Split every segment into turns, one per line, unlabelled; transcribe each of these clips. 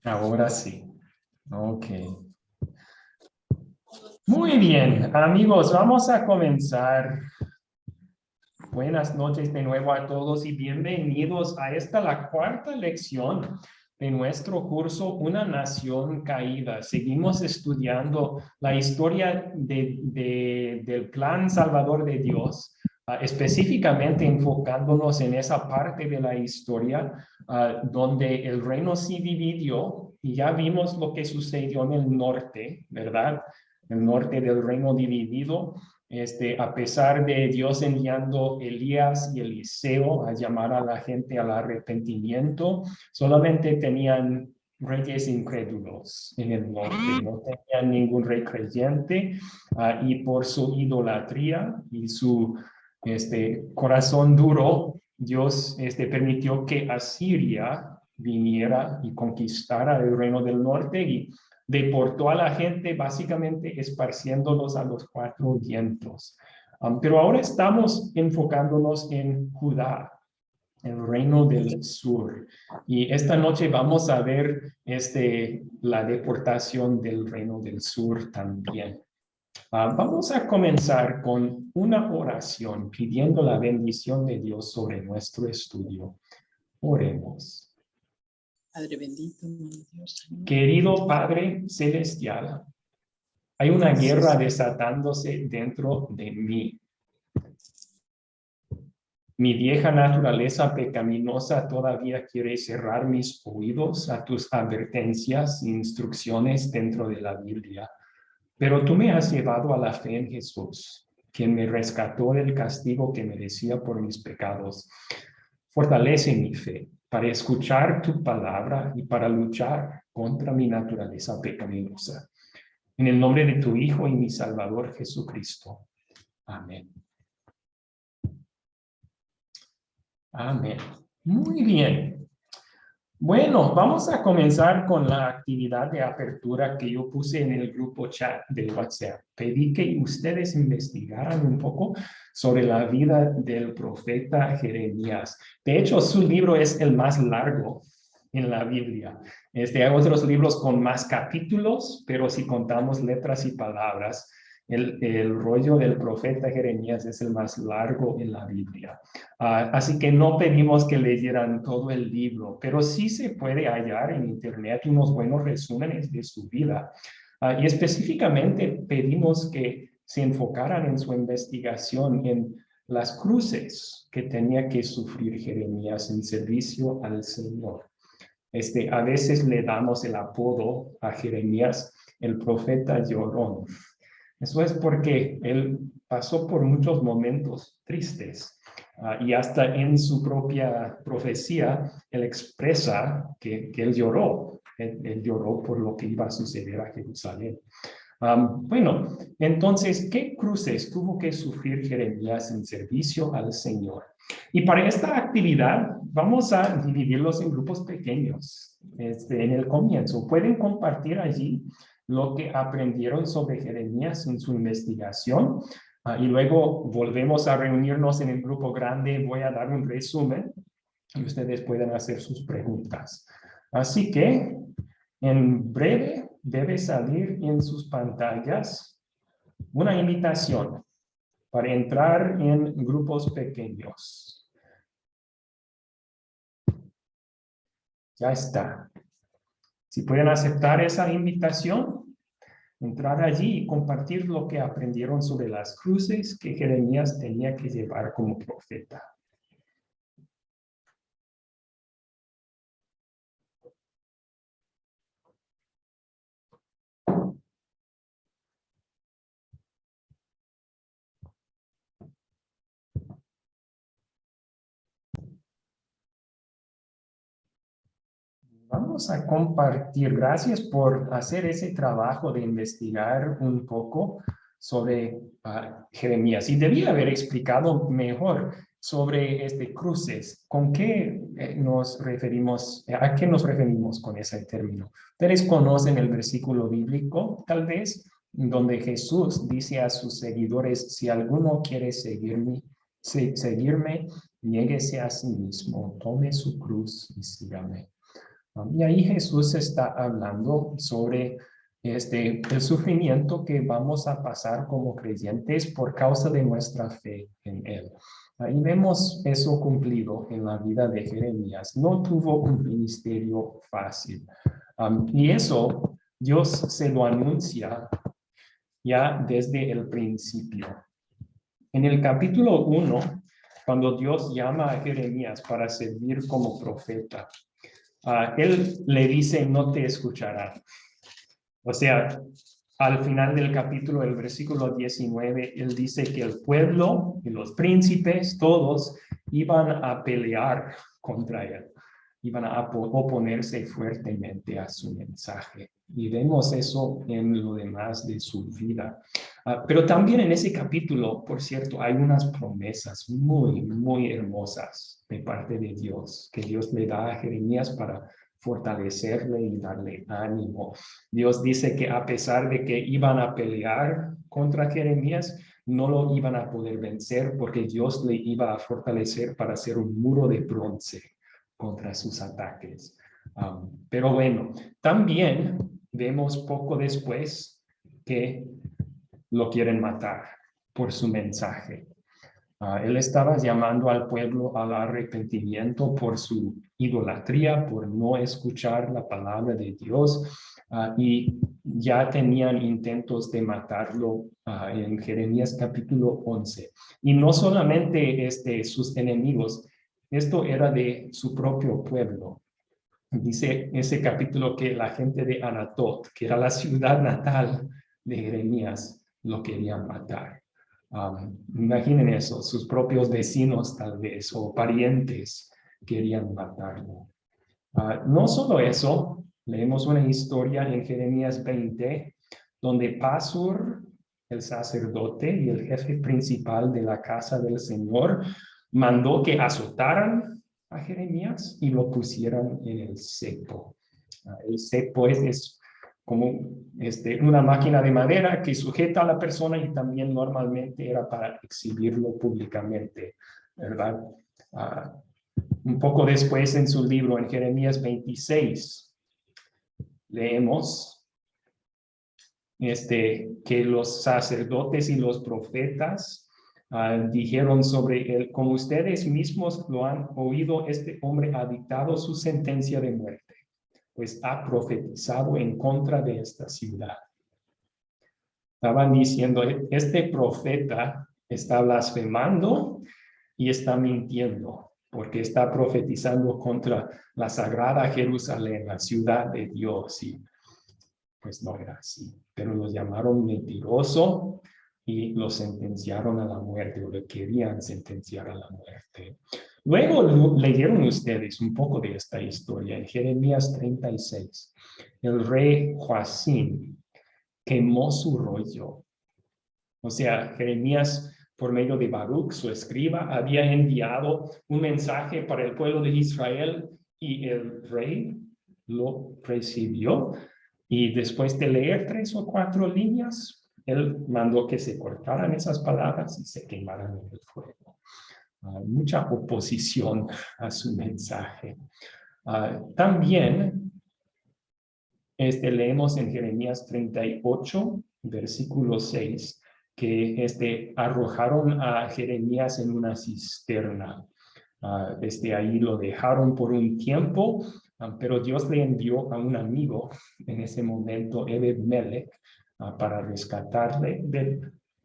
Ahora sí. Ok. Muy bien, amigos, vamos a comenzar. Buenas noches de nuevo a todos y bienvenidos a la cuarta lección de nuestro curso Una Nación Caída. Seguimos estudiando la historia del plan salvador de Dios, específicamente enfocándonos en esa parte de la historia donde el reino se dividió y ya vimos lo que sucedió en el norte, ¿verdad? El norte del reino dividido. A pesar de Dios enviando Elías y Eliseo a llamar a la gente al arrepentimiento, solamente tenían reyes incrédulos en el norte, no tenían ningún rey creyente, y por su idolatría y su corazón duro, Dios permitió que Asiria viniera y conquistara el reino del norte y deportó a la gente básicamente esparciéndolos a los cuatro vientos. Pero ahora estamos enfocándonos en Judá, el reino del sur. Y esta noche vamos a ver la deportación del reino del sur también. Vamos a comenzar con una oración pidiendo la bendición de Dios sobre nuestro estudio. Oremos.
Padre bendito, Dios.
Querido Padre Celestial, hay una guerra desatándose dentro de mí. Mi vieja naturaleza pecaminosa todavía quiere cerrar mis oídos a tus advertencias e instrucciones dentro de la Biblia. Pero tú me has llevado a la fe en Jesús, quien me rescató del castigo que merecía por mis pecados. Fortalece mi fe para escuchar tu palabra y para luchar contra mi naturaleza pecaminosa. En el nombre de tu Hijo y mi Salvador Jesucristo. Amén. Amén. Muy bien. Bueno, vamos a comenzar con la actividad de apertura que yo puse en el grupo chat de WhatsApp. Pedí que ustedes investigaran un poco sobre la vida del profeta Jeremías. De hecho, su libro es el más largo en la Biblia. Hay otros libros con más capítulos, pero si contamos letras y palabras, el rollo del profeta Jeremías es el más largo en la Biblia. Así que no pedimos que leyeran todo el libro, pero sí se puede hallar en internet unos buenos resúmenes de su vida. Y específicamente pedimos que se enfocaran en su investigación en las cruces que tenía que sufrir Jeremías en servicio al Señor. A veces le damos el apodo a Jeremías, el profeta llorón. Eso es porque él pasó por muchos momentos tristes. Y hasta en su propia profecía, él expresa que él lloró. Él lloró por lo que iba a suceder a Jerusalén. Bueno, entonces, ¿qué cruces tuvo que sufrir Jeremías en servicio al Señor? Y para esta actividad vamos a dividirlos en grupos pequeños. En el comienzo, pueden compartir allí lo que aprendieron sobre Jeremías en su investigación. Y luego volvemos a reunirnos en el grupo grande. Voy a dar un resumen y ustedes pueden hacer sus preguntas. Así que, en breve, debe salir en sus pantallas una invitación para entrar en grupos pequeños. Ya está. Si pueden aceptar esa invitación, entrar allí y compartir lo que aprendieron sobre las cruces que Jeremías tenía que llevar como profeta. Vamos a compartir. Gracias por hacer ese trabajo de investigar un poco sobre Jeremías. Y debía haber explicado mejor sobre cruces. ¿Con qué nos referimos? ¿A qué nos referimos con ese término? Ustedes conocen el versículo bíblico, tal vez, donde Jesús dice a sus seguidores: si alguno quiere seguirme, niéguese a sí mismo, tome su cruz y sígame. Y ahí Jesús está hablando sobre el sufrimiento que vamos a pasar como creyentes por causa de nuestra fe en Él. Ahí vemos eso cumplido en la vida de Jeremías. No tuvo un ministerio fácil. Y eso Dios se lo anuncia ya desde el principio. En el capítulo 1, cuando Dios llama a Jeremías para servir como profeta, él le dice, no te escucharán. O sea, al final del capítulo, el versículo 19, él dice que el pueblo y los príncipes, todos, iban a pelear contra él. Iban a oponerse fuertemente a su mensaje. Y vemos eso en lo demás de su vida. Pero también en ese capítulo, por cierto, hay unas promesas muy, muy hermosas de parte de Dios, que Dios le da a Jeremías para fortalecerle y darle ánimo. Dios dice que a pesar de que iban a pelear contra Jeremías, no lo iban a poder vencer porque Dios le iba a fortalecer para hacer un muro de bronce contra sus ataques. Pero bueno, también vemos poco después que lo quieren matar por su mensaje. Él estaba llamando al pueblo al arrepentimiento por su idolatría, por no escuchar la palabra de Dios, y ya tenían intentos de matarlo en Jeremías capítulo 11. Y no solamente sus enemigos, esto era de su propio pueblo. Dice ese capítulo que la gente de Anatot, que era la ciudad natal de Jeremías, lo querían matar. Imaginen eso, sus propios vecinos tal vez o parientes querían matarlo. No solo eso, leemos una historia en Jeremías 20, donde Pasur, el sacerdote y el jefe principal de la casa del Señor, mandó que azotaran a Jeremías y lo pusieran en el cepo. El cepo es como una máquina de madera que sujeta a la persona y también normalmente era para exhibirlo públicamente, ¿verdad? Un poco después en su libro, en Jeremías 26, leemos que los sacerdotes y los profetas dijeron sobre él, como ustedes mismos lo han oído, este hombre ha dictado su sentencia de muerte, pues ha profetizado en contra de esta ciudad. Estaban diciendo, este profeta está blasfemando y está mintiendo, porque está profetizando contra la sagrada Jerusalén, la ciudad de Dios. Y pues no era así, pero los llamaron mentiroso y lo sentenciaron a la muerte, o le querían sentenciar a la muerte. Luego leyeron ustedes un poco de esta historia en Jeremías 36. El rey Joacim quemó su rollo. O sea, Jeremías, por medio de Baruch, su escriba, había enviado un mensaje para el pueblo de Israel y el rey lo recibió. Y después de leer 3 o 4 líneas, él mandó que se cortaran esas palabras y se quemaran en el fuego. Mucha oposición a su mensaje. También leemos en Jeremías 38, versículo 6, que arrojaron a Jeremías en una cisterna. Desde ahí lo dejaron por un tiempo, pero Dios le envió a un amigo en ese momento, Ebed-Melech, para rescatarle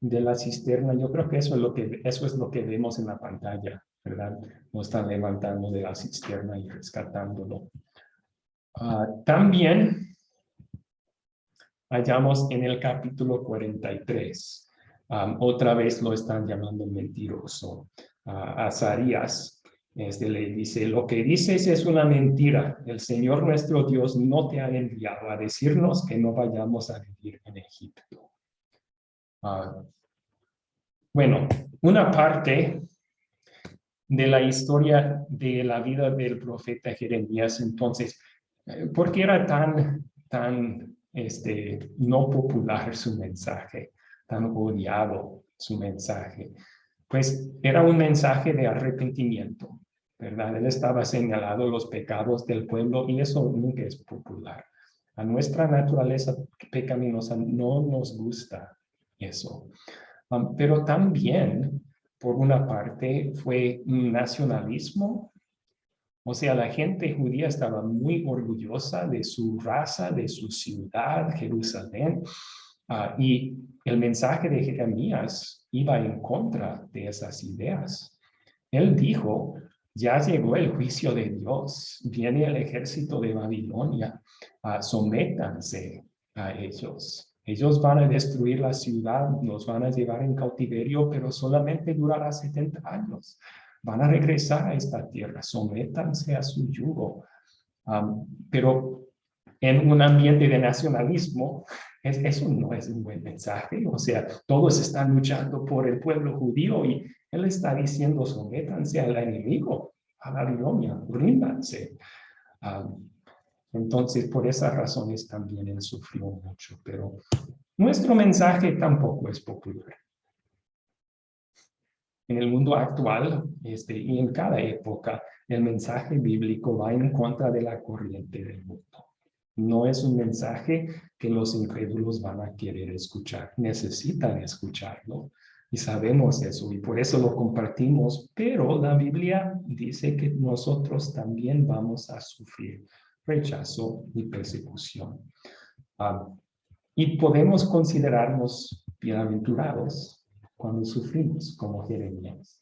de la cisterna. Yo creo que eso es lo que vemos en la pantalla, ¿verdad? Lo están levantando de la cisterna y rescatándolo. También hallamos en el capítulo 43, otra vez lo están llamando mentiroso. Azarías le dice, lo que dices es una mentira. El Señor nuestro Dios no te ha enviado a decirnos que no vayamos a vivir en Egipto. Bueno, una parte de la historia de la vida del profeta Jeremías, entonces, ¿por qué era tan no popular su mensaje, tan odiado su mensaje? Pues era un mensaje de arrepentimiento, ¿verdad? Él estaba señalando los pecados del pueblo y eso nunca es popular. A nuestra naturaleza pecaminosa no nos gusta eso. Pero también, por una parte, fue un nacionalismo. O sea, la gente judía estaba muy orgullosa de su raza, de su ciudad, Jerusalén. Y el mensaje de Jeremías iba en contra de esas ideas. Él dijo, ya llegó el juicio de Dios, viene el ejército de Babilonia, sométanse a ellos. Ellos van a destruir la ciudad, nos van a llevar en cautiverio, pero solamente durará 70 años. Van a regresar a esta tierra, sométanse a su yugo. Pero en un ambiente de nacionalismo, eso no es un buen mensaje. O sea, todos están luchando por el pueblo judío y él está diciendo, sométanse al enemigo, a Babilonia, ríndanse. Entonces, por esas razones también él sufrió mucho, pero nuestro mensaje tampoco es popular. En el mundo actual y en cada época, el mensaje bíblico va en contra de la corriente del mundo. No es un mensaje que los incrédulos van a querer escuchar. Necesitan escucharlo y sabemos eso y por eso lo compartimos. Pero la Biblia dice que nosotros también vamos a sufrir rechazo y persecución. Y podemos considerarnos bienaventurados cuando sufrimos, como Jeremías.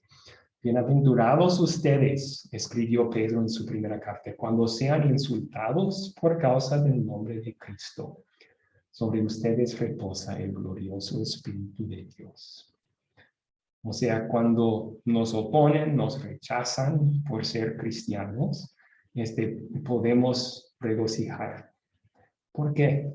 Bienaventurados ustedes, escribió Pedro en su primera carta, cuando sean insultados por causa del nombre de Cristo. Sobre ustedes reposa el glorioso Espíritu de Dios. O sea, cuando nos oponen, nos rechazan por ser cristianos, podemos regocijar. ¿Por qué?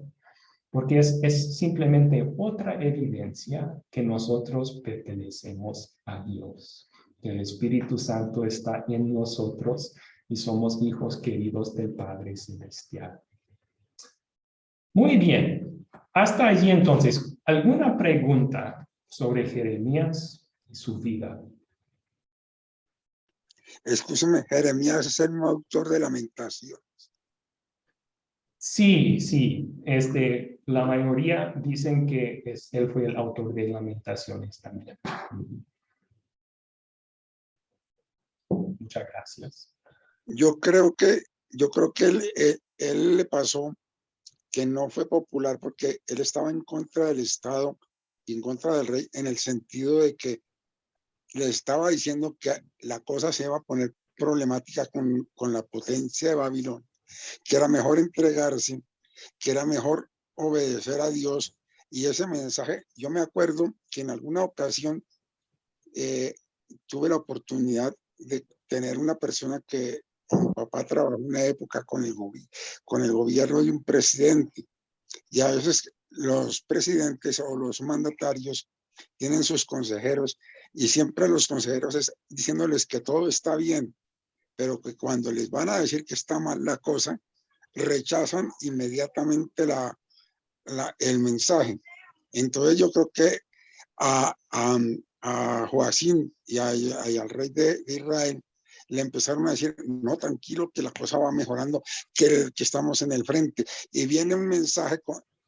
Porque es simplemente otra evidencia que nosotros pertenecemos a Dios. El Espíritu Santo está en nosotros y somos hijos queridos del Padre Celestial. Muy bien. Hasta allí entonces, ¿alguna pregunta sobre Jeremías y su vida?
Escúcheme, Jeremías es el mismo autor de Lamentaciones.
Sí, sí. La mayoría dicen que él fue el autor de Lamentaciones también. Muchas gracias.
Yo creo que él le pasó que no fue popular porque él estaba en contra del Estado y en contra del rey, en el sentido de que le estaba diciendo que la cosa se iba a poner problemática con la potencia de Babilonia, que era mejor entregarse, que era mejor obedecer a Dios. Y ese mensaje, yo me acuerdo que en alguna ocasión tuve la oportunidad de tener una persona que mi papá trabajó una época con el gobierno de un presidente. Y a veces los presidentes o los mandatarios tienen sus consejeros y siempre los consejeros es diciéndoles que todo está bien, pero que cuando les van a decir que está mal la cosa, rechazan inmediatamente el mensaje. Entonces yo creo que a Joacim y al rey de Israel le empezaron a decir, no, tranquilo, que la cosa va mejorando, que estamos en el frente. Y viene un mensaje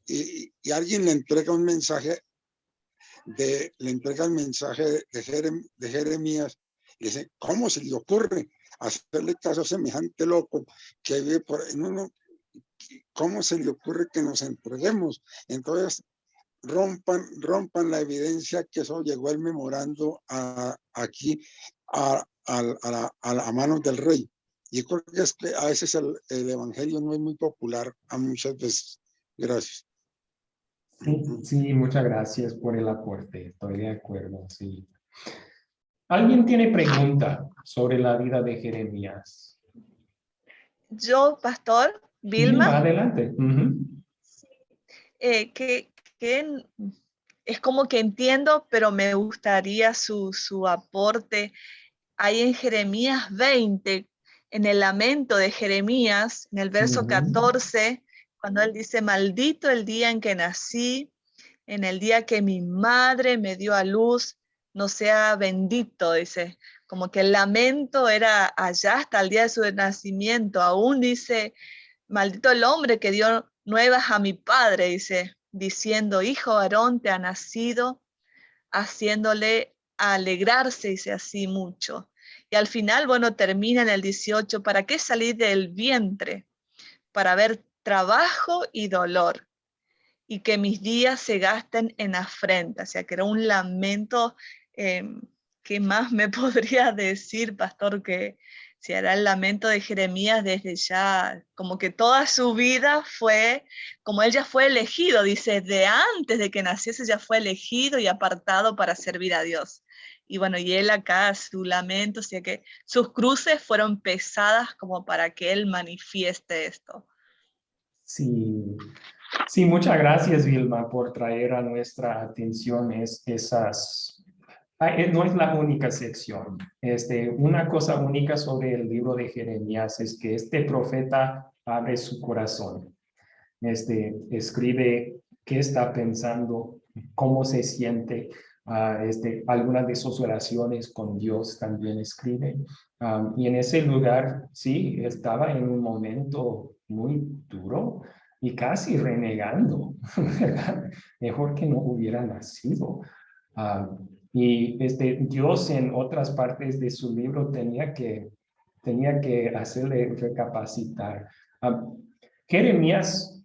y alguien le entrega un mensaje de Jeremías y dice, ¿cómo se le ocurre hacerle caso a semejante loco que vive por ahí? No, ¿cómo se le ocurre que nos entreguemos? Entonces rompan la evidencia que eso llegó el memorando aquí a manos del rey. Y creo que es que a veces el evangelio no es muy popular a muchas veces. Gracias.
Sí, muchas gracias por el aporte. Estoy de acuerdo, sí. ¿Alguien tiene pregunta sobre la vida de Jeremías?
Yo, pastor, Vilma,
adelante.
que es como que entiendo, pero me gustaría su aporte ahí en Jeremías 20, en el lamento de Jeremías, en el verso 14, cuando él dice, maldito el día en que nací, en el día que mi madre me dio a luz, no sea bendito, dice, como que el lamento era allá hasta el día de su nacimiento. Aún dice, maldito el hombre que dio nuevas a mi padre, dice, diciendo, hijo varón te ha nacido, haciéndole alegrarse, dice así mucho. Y al final, bueno, termina en el 18, ¿para qué salir del vientre? Para ver trabajo y dolor, y que mis días se gasten en afrenta. O sea, que era un lamento. ¿Qué más me podría decir, pastor? Que si era el lamento de Jeremías desde ya, como que toda su vida fue, como él ya fue elegido, dice, de antes de que naciese ya fue elegido y apartado para servir a Dios. Y bueno, y él acá, su lamento, o sea que sus cruces fueron pesadas como para que él manifieste esto.
Sí, sí, muchas gracias, Vilma, por traer a nuestra atención no es la única sección. Una cosa única sobre el libro de Jeremías es que este profeta abre su corazón. Escribe qué está pensando, cómo se siente. Algunas de sus oraciones con Dios también escribe. Y en ese lugar, sí, estaba en un momento muy duro y casi renegando, ¿verdad? Mejor que no hubiera nacido. Y Dios en otras partes de su libro tenía que hacerle recapacitar. Jeremías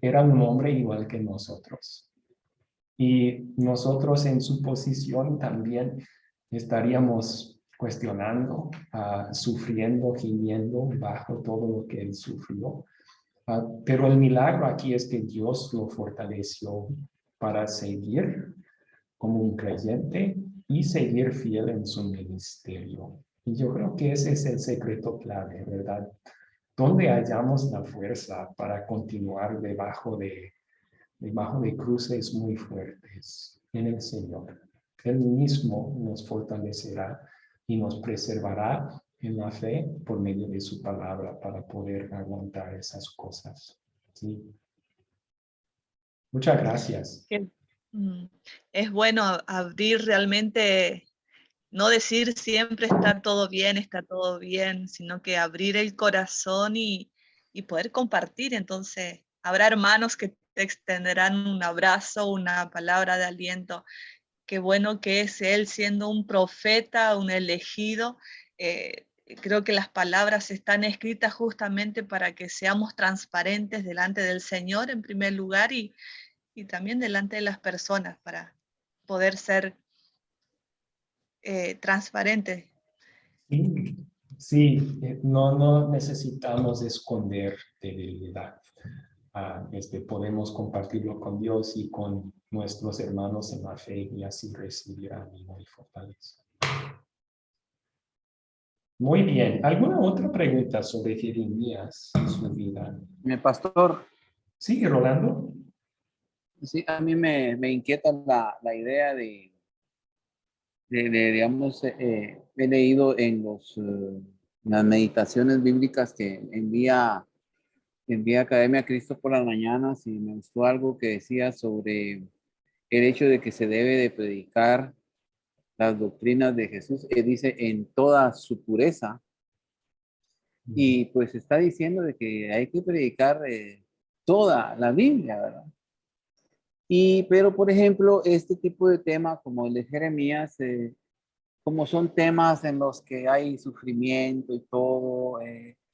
era un hombre igual que nosotros. Y nosotros en su posición también estaríamos cuestionando, sufriendo, gimiendo bajo todo lo que él sufrió. Pero el milagro aquí es que Dios lo fortaleció para seguir como un creyente y seguir fiel en su ministerio. Y yo creo que ese es el secreto clave, ¿verdad? ¿Dónde hallamos la fuerza para continuar debajo de cruces muy fuertes? En el Señor. Él mismo nos fortalecerá y nos preservará en la fe por medio de su palabra para poder aguantar esas cosas. ¿Sí? Muchas gracias.
Es bueno abrir realmente, no decir siempre está todo bien, sino que abrir el corazón y poder compartir. Entonces, habrá hermanos que te extenderán un abrazo, una palabra de aliento. Qué bueno que es él siendo un profeta, un elegido. Creo que las palabras están escritas justamente para que seamos transparentes delante del Señor en primer lugar y también delante de las personas para poder ser transparentes.
Sí, sí, no necesitamos esconder debilidad. Podemos compartirlo con Dios y con nuestros hermanos en la fe y así recibir ánimo y fortaleza. Muy bien. ¿Alguna otra pregunta sobre Jeremías y su vida?
Mi pastor,
Sí, Rolando.
sí, a mí me inquieta la idea digamos, he leído en las meditaciones bíblicas que envía Academia Cristo por las mañanas, y me gustó algo que decía sobre el hecho de que se debe de predicar las doctrinas de Jesús. Dice en toda su pureza, y pues está diciendo de que hay que predicar toda la Biblia, ¿verdad? Pero, por ejemplo, este tipo de tema como el de Jeremías, como son temas en los que hay sufrimiento y todo,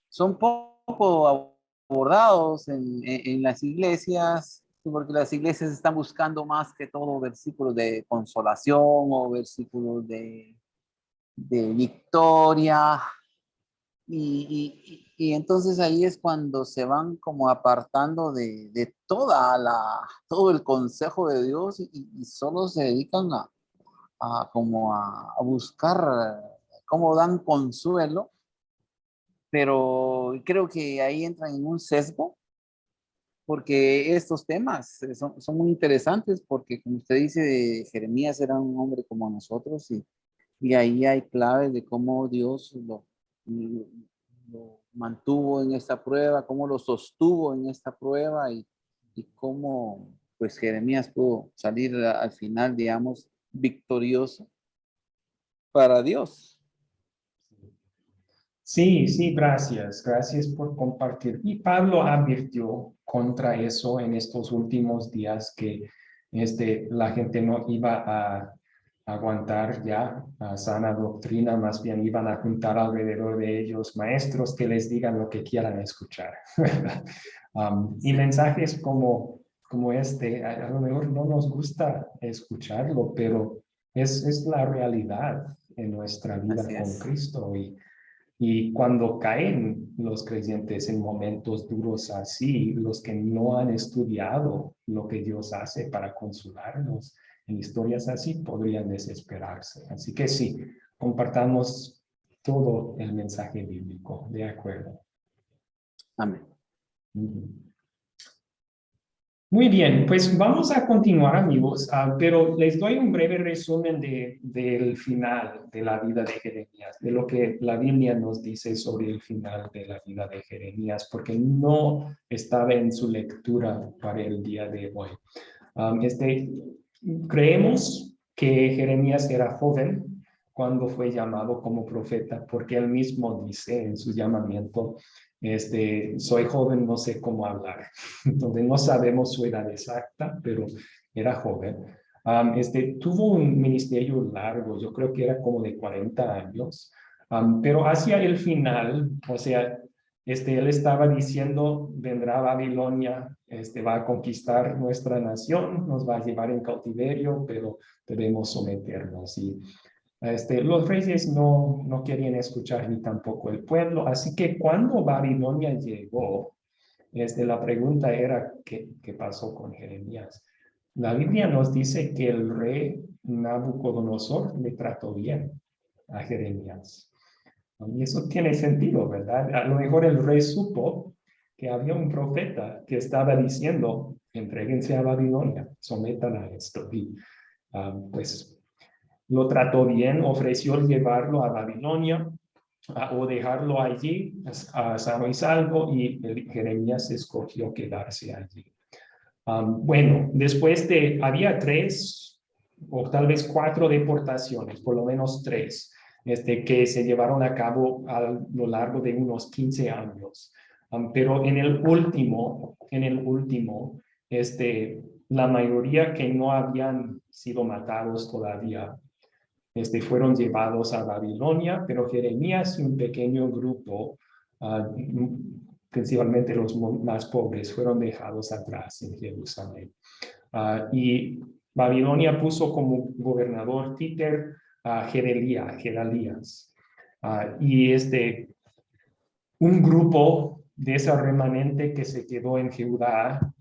son poco abordados en las iglesias, porque las iglesias están buscando más que todo versículos de consolación o versículos de victoria. Y entonces ahí es cuando se van como apartando de todo el consejo de Dios, y solo se dedican a buscar cómo dan consuelo, pero creo que ahí entran en un sesgo, porque estos temas son muy interesantes, porque como usted dice, Jeremías era un hombre como nosotros, y ahí hay claves de cómo Dios lo mantuvo en esta prueba, cómo lo sostuvo en esta prueba, y cómo pues Jeremías pudo salir al final, digamos, victorioso para Dios.
Sí, sí, gracias. Gracias por compartir. Y Pablo advirtió contra eso en estos últimos días que la gente no iba a aguantar ya a sana doctrina, más bien iban a juntar alrededor de ellos maestros que les digan lo que quieran escuchar. ¿Verdad? Y mensajes como a lo mejor no nos gusta escucharlo, pero es la realidad en nuestra vida
Así
con
es.
Cristo. Y cuando caen los creyentes en momentos duros así, los que no han estudiado lo que Dios hace para consolarnos en historias así, podrían desesperarse. Así que sí, compartamos todo el mensaje bíblico. De acuerdo.
Amén.
Ujú. Muy bien, pues vamos a continuar, amigos, pero les doy un breve resumen del final de la vida de Jeremías, de lo que la Biblia nos dice sobre el final de la vida de Jeremías, porque no estaba en su lectura para el día de hoy. Creemos que Jeremías era joven cuando fue llamado como profeta, porque él mismo dice en su llamamiento, soy joven, no sé cómo hablar. Entonces no sabemos su edad exacta, pero era joven. Tuvo un ministerio largo, yo creo que era como de 40 años, pero hacia el final, o sea, él estaba diciendo, vendrá Babilonia, va a conquistar nuestra nación, nos va a llevar en cautiverio, pero debemos someternos. Y los reyes no querían escuchar ni tampoco el pueblo, así que cuando Babilonia llegó, la pregunta era, ¿qué pasó con Jeremías? La Biblia nos dice que el rey Nabucodonosor le trató bien a Jeremías. Y eso tiene sentido, ¿verdad? A lo mejor el rey supo que había un profeta que estaba diciendo, entréguense a Babilonia, sometan a esto. Y pues lo trató bien, ofreció llevarlo a Babilonia o dejarlo allí a sano y salvo, y Jeremías escogió quedarse allí. Bueno, había 3 o tal vez 4 deportaciones, por lo menos 3, que se llevaron a cabo a lo largo de unos 15 años. Pero en el último, la mayoría que no habían sido matados todavía, fueron llevados a Babilonia, pero Jeremías y un pequeño grupo, principalmente los más pobres, fueron dejados atrás en Jerusalén. Y Babilonia puso como gobernador títer a Gedalías. Y un grupo de esa remanente que se quedó en Judá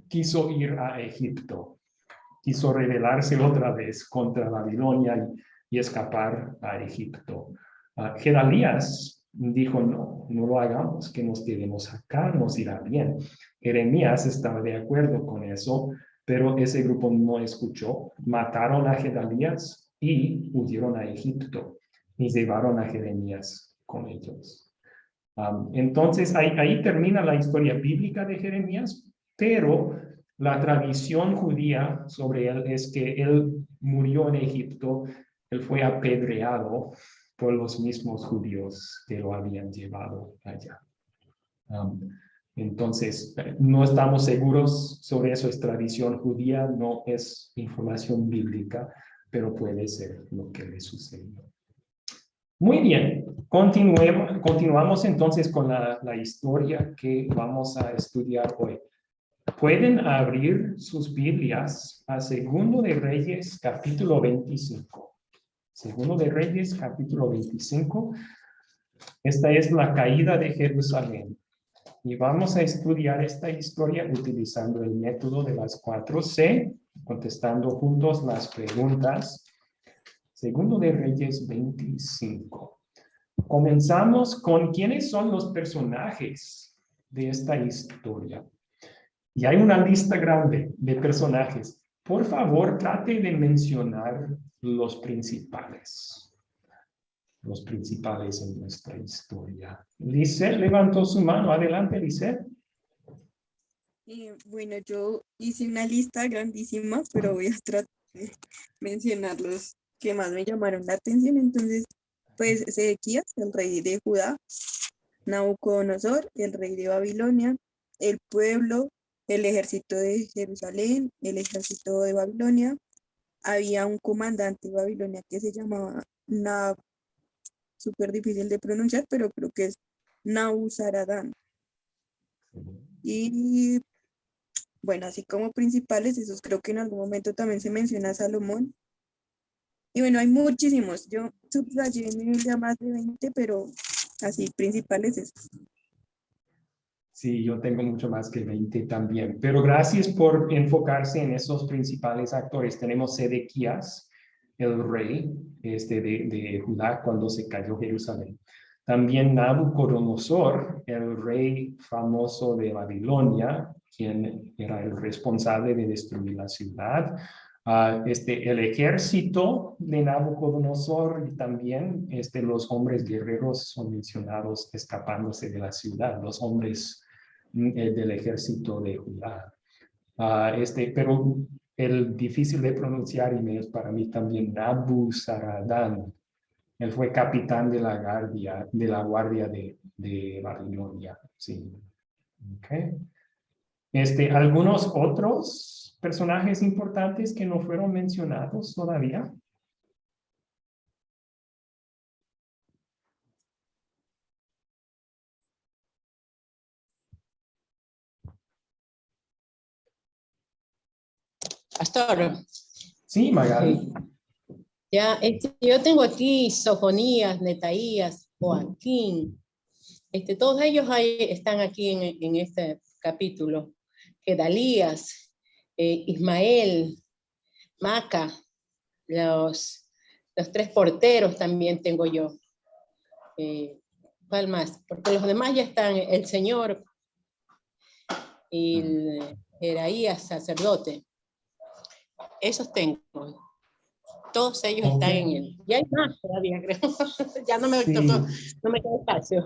quiso ir a Egipto, quiso rebelarse otra vez contra Babilonia y escapar a Egipto. Gedalías dijo, no lo hagamos, que nos quedemos acá, nos irá bien. Jeremías estaba de acuerdo con eso, pero ese grupo no escuchó, mataron a Gedalías y huyeron a Egipto y llevaron a Jeremías con ellos. Entonces, ahí termina la historia bíblica de Jeremías, pero la tradición judía sobre él es que él murió en Egipto, él fue apedreado por los mismos judíos que lo habían llevado allá. Entonces, no estamos seguros sobre eso, es tradición judía, no es información bíblica, pero puede ser lo que le sucedió. Muy bien, continuamos entonces con la historia que vamos a estudiar hoy. Pueden abrir sus Biblias a Segundo de Reyes, capítulo 25. Segundo de Reyes, capítulo 25. Esta es la caída de Jerusalén. Y vamos a estudiar esta historia utilizando el método de las 4C, contestando juntos las preguntas. Segundo de Reyes 25. Comenzamos con quiénes son los personajes de esta historia. Y hay una lista grande de personajes. Por favor, trate de mencionar los principales. Los principales en nuestra historia. Lisette levantó su mano. Adelante, Lisette.
Bueno, yo hice una lista grandísima, pero voy a tratar de mencionar los que más me llamaron la atención. Entonces, pues Sedequías, el rey de Judá, Nabucodonosor, el rey de Babilonia, el pueblo, el ejército de Jerusalén, el ejército de Babilonia. Había un comandante de Babilonia que se llamaba súper difícil de pronunciar, pero creo que es Nabuzaradán. Y bueno, así como principales, esos creo que en algún momento también se menciona a Salomón. Y bueno, hay muchísimos. Yo subrayé en mi Biblia más de 20, pero así principales esos.
Sí, yo tengo mucho más que 20 también, pero gracias por enfocarse en esos principales actores. Tenemos Sedequías, el rey de Judá cuando se cayó Jerusalén. También Nabucodonosor, el rey famoso de Babilonia, quien era el responsable de destruir la ciudad. El ejército de Nabucodonosor y también los hombres guerreros son mencionados escapándose de la ciudad, los hombres del ejército de Judá. Pero el difícil de pronunciar y es para mí también Nabuzaradán. Él fue capitán de la guardia de Babilonia. Sí. Okay. ¿Algunos otros personajes importantes que no fueron mencionados todavía?
Pastor,
Sí, Magali.
ya, yo tengo aquí Sofonías, Netaías, Joaquín. Todos ellos están aquí en este capítulo. Gedalías, Ismael, Maca, los tres porteros también tengo yo. ¿Cuál más? Porque los demás ya están, el Señor y el Jeraías, sacerdote. Esos tengo. Todos ellos están en él. Y hay más todavía, creo. Ya no me queda espacio.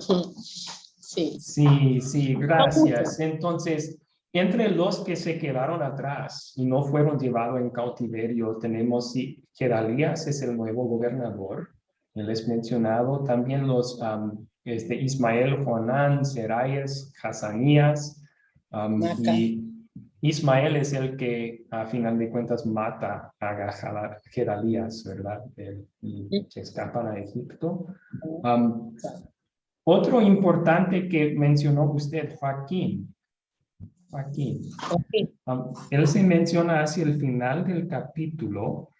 Sí.
Sí, gracias. Entonces, entre los que se quedaron atrás y no fueron llevados en cautiverio, tenemos Gedalías es el nuevo gobernador. Él es mencionado. También los Ismael, Jonán, Seraías, Hazanías. Y Ismael es el que a final de cuentas mata a Gedalías, ¿verdad? Y se escapan a Egipto. Otro importante que mencionó usted, Joaquín. Él se menciona hacia el final del capítulo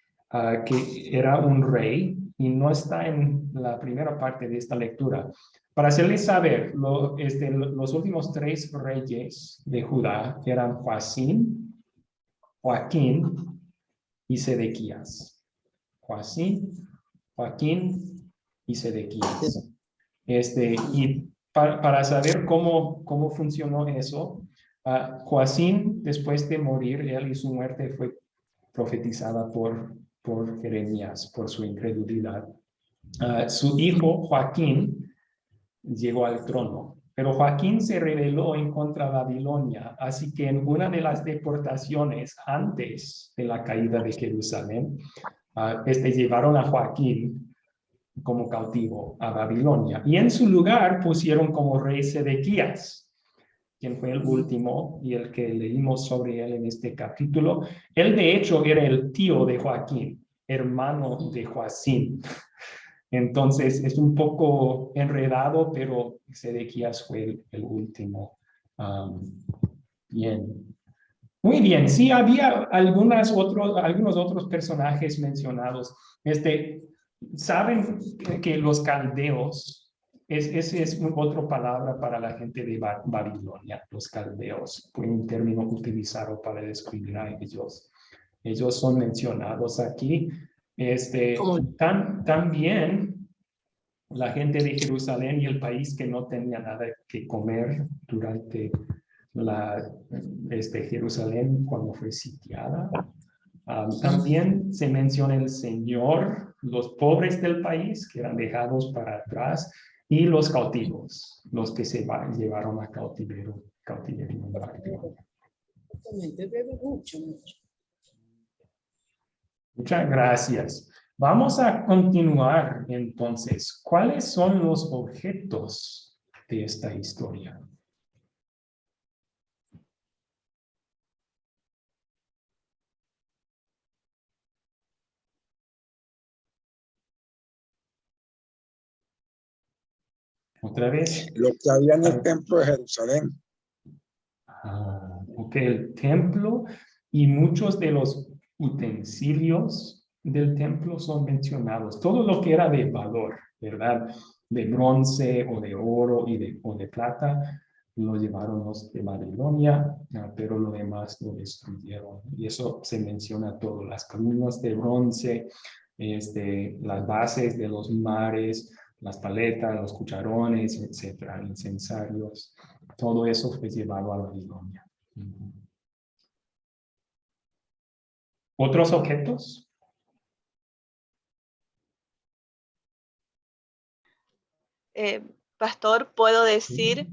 que era un rey y no está en la primera parte de esta lectura. Para hacerles saber, los últimos 3 reyes de Judá eran Joacín, Joaquín y Sedequías. Joaquín y Sedequías. Y para saber cómo funcionó eso, Joacín, después de morir, él y su muerte fue profetizada por Jeremías, por su incredulidad. Su hijo Joaquín llegó al trono, pero Joaquín se rebeló en contra de Babilonia, así que en una de las deportaciones antes de la caída de Jerusalén, llevaron a Joaquín como cautivo a Babilonia. Y en su lugar pusieron como rey Sedequías, quien fue el último y el que leímos sobre él en este capítulo. Él, de hecho, era el tío de Joaquín, hermano de Joacín. Entonces, es un poco enredado, pero Sedequías fue el último. Bien. Muy bien, sí, había algunos otros personajes mencionados. Saben que los caldeos, esa es otra palabra para la gente de Babilonia, los caldeos, fue un término utilizado para describir a ellos. Ellos son mencionados aquí. También la gente de Jerusalén y el país que no tenía nada que comer durante Jerusalén cuando fue sitiada. También se menciona el Señor, los pobres del país que eran dejados para atrás y los cautivos, los que se llevaron a cautiverio en Babilonia. Muchas gracias. Vamos a continuar entonces. ¿Cuáles son los objetos de esta historia? Otra vez.
Lo que había en el templo de Jerusalén.
Ok, el templo y muchos de los utensilios del templo son mencionados. Todo lo que era de valor, ¿verdad? De bronce o de oro o de plata, lo llevaron los de Babilonia, pero lo demás lo destruyeron. Y eso se menciona todo, las columnas de bronce, las bases de los mares, las paletas, los cucharones, etcétera, incensarios. Todo eso fue llevado a Babilonia. ¿Otros objetos?
Pastor, puedo decir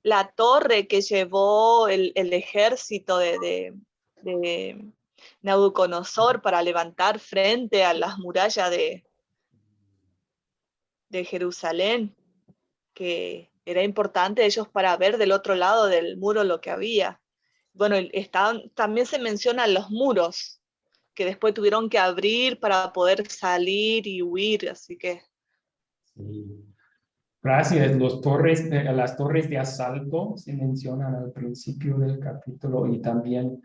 la torre que llevó el ejército de Nabucodonosor para levantar frente a las murallas de Jerusalén, que era importante ellos para ver del otro lado del muro lo que había. Bueno, también se mencionan los muros, que después tuvieron que abrir para poder salir y huir, así que...
Sí. Gracias. Las torres de asalto se mencionan al principio del capítulo y también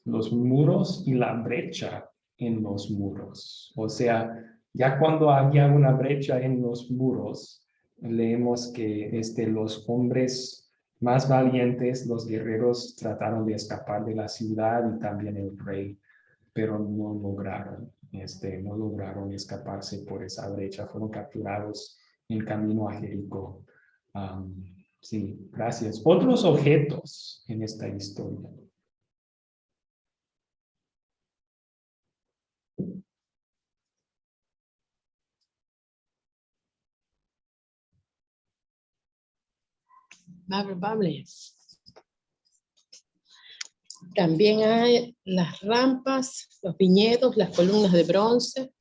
los muros y la brecha en los muros. O sea, ya cuando había una brecha en los muros, leemos que los hombres más valientes, los guerreros, trataron de escapar de la ciudad y también el rey, pero no lograron escaparse por esa brecha, fueron capturados en camino a Jericó. Sí, gracias. Otros objetos en esta historia.
Vale. También hay las rampas, los viñedos, las columnas de bronce.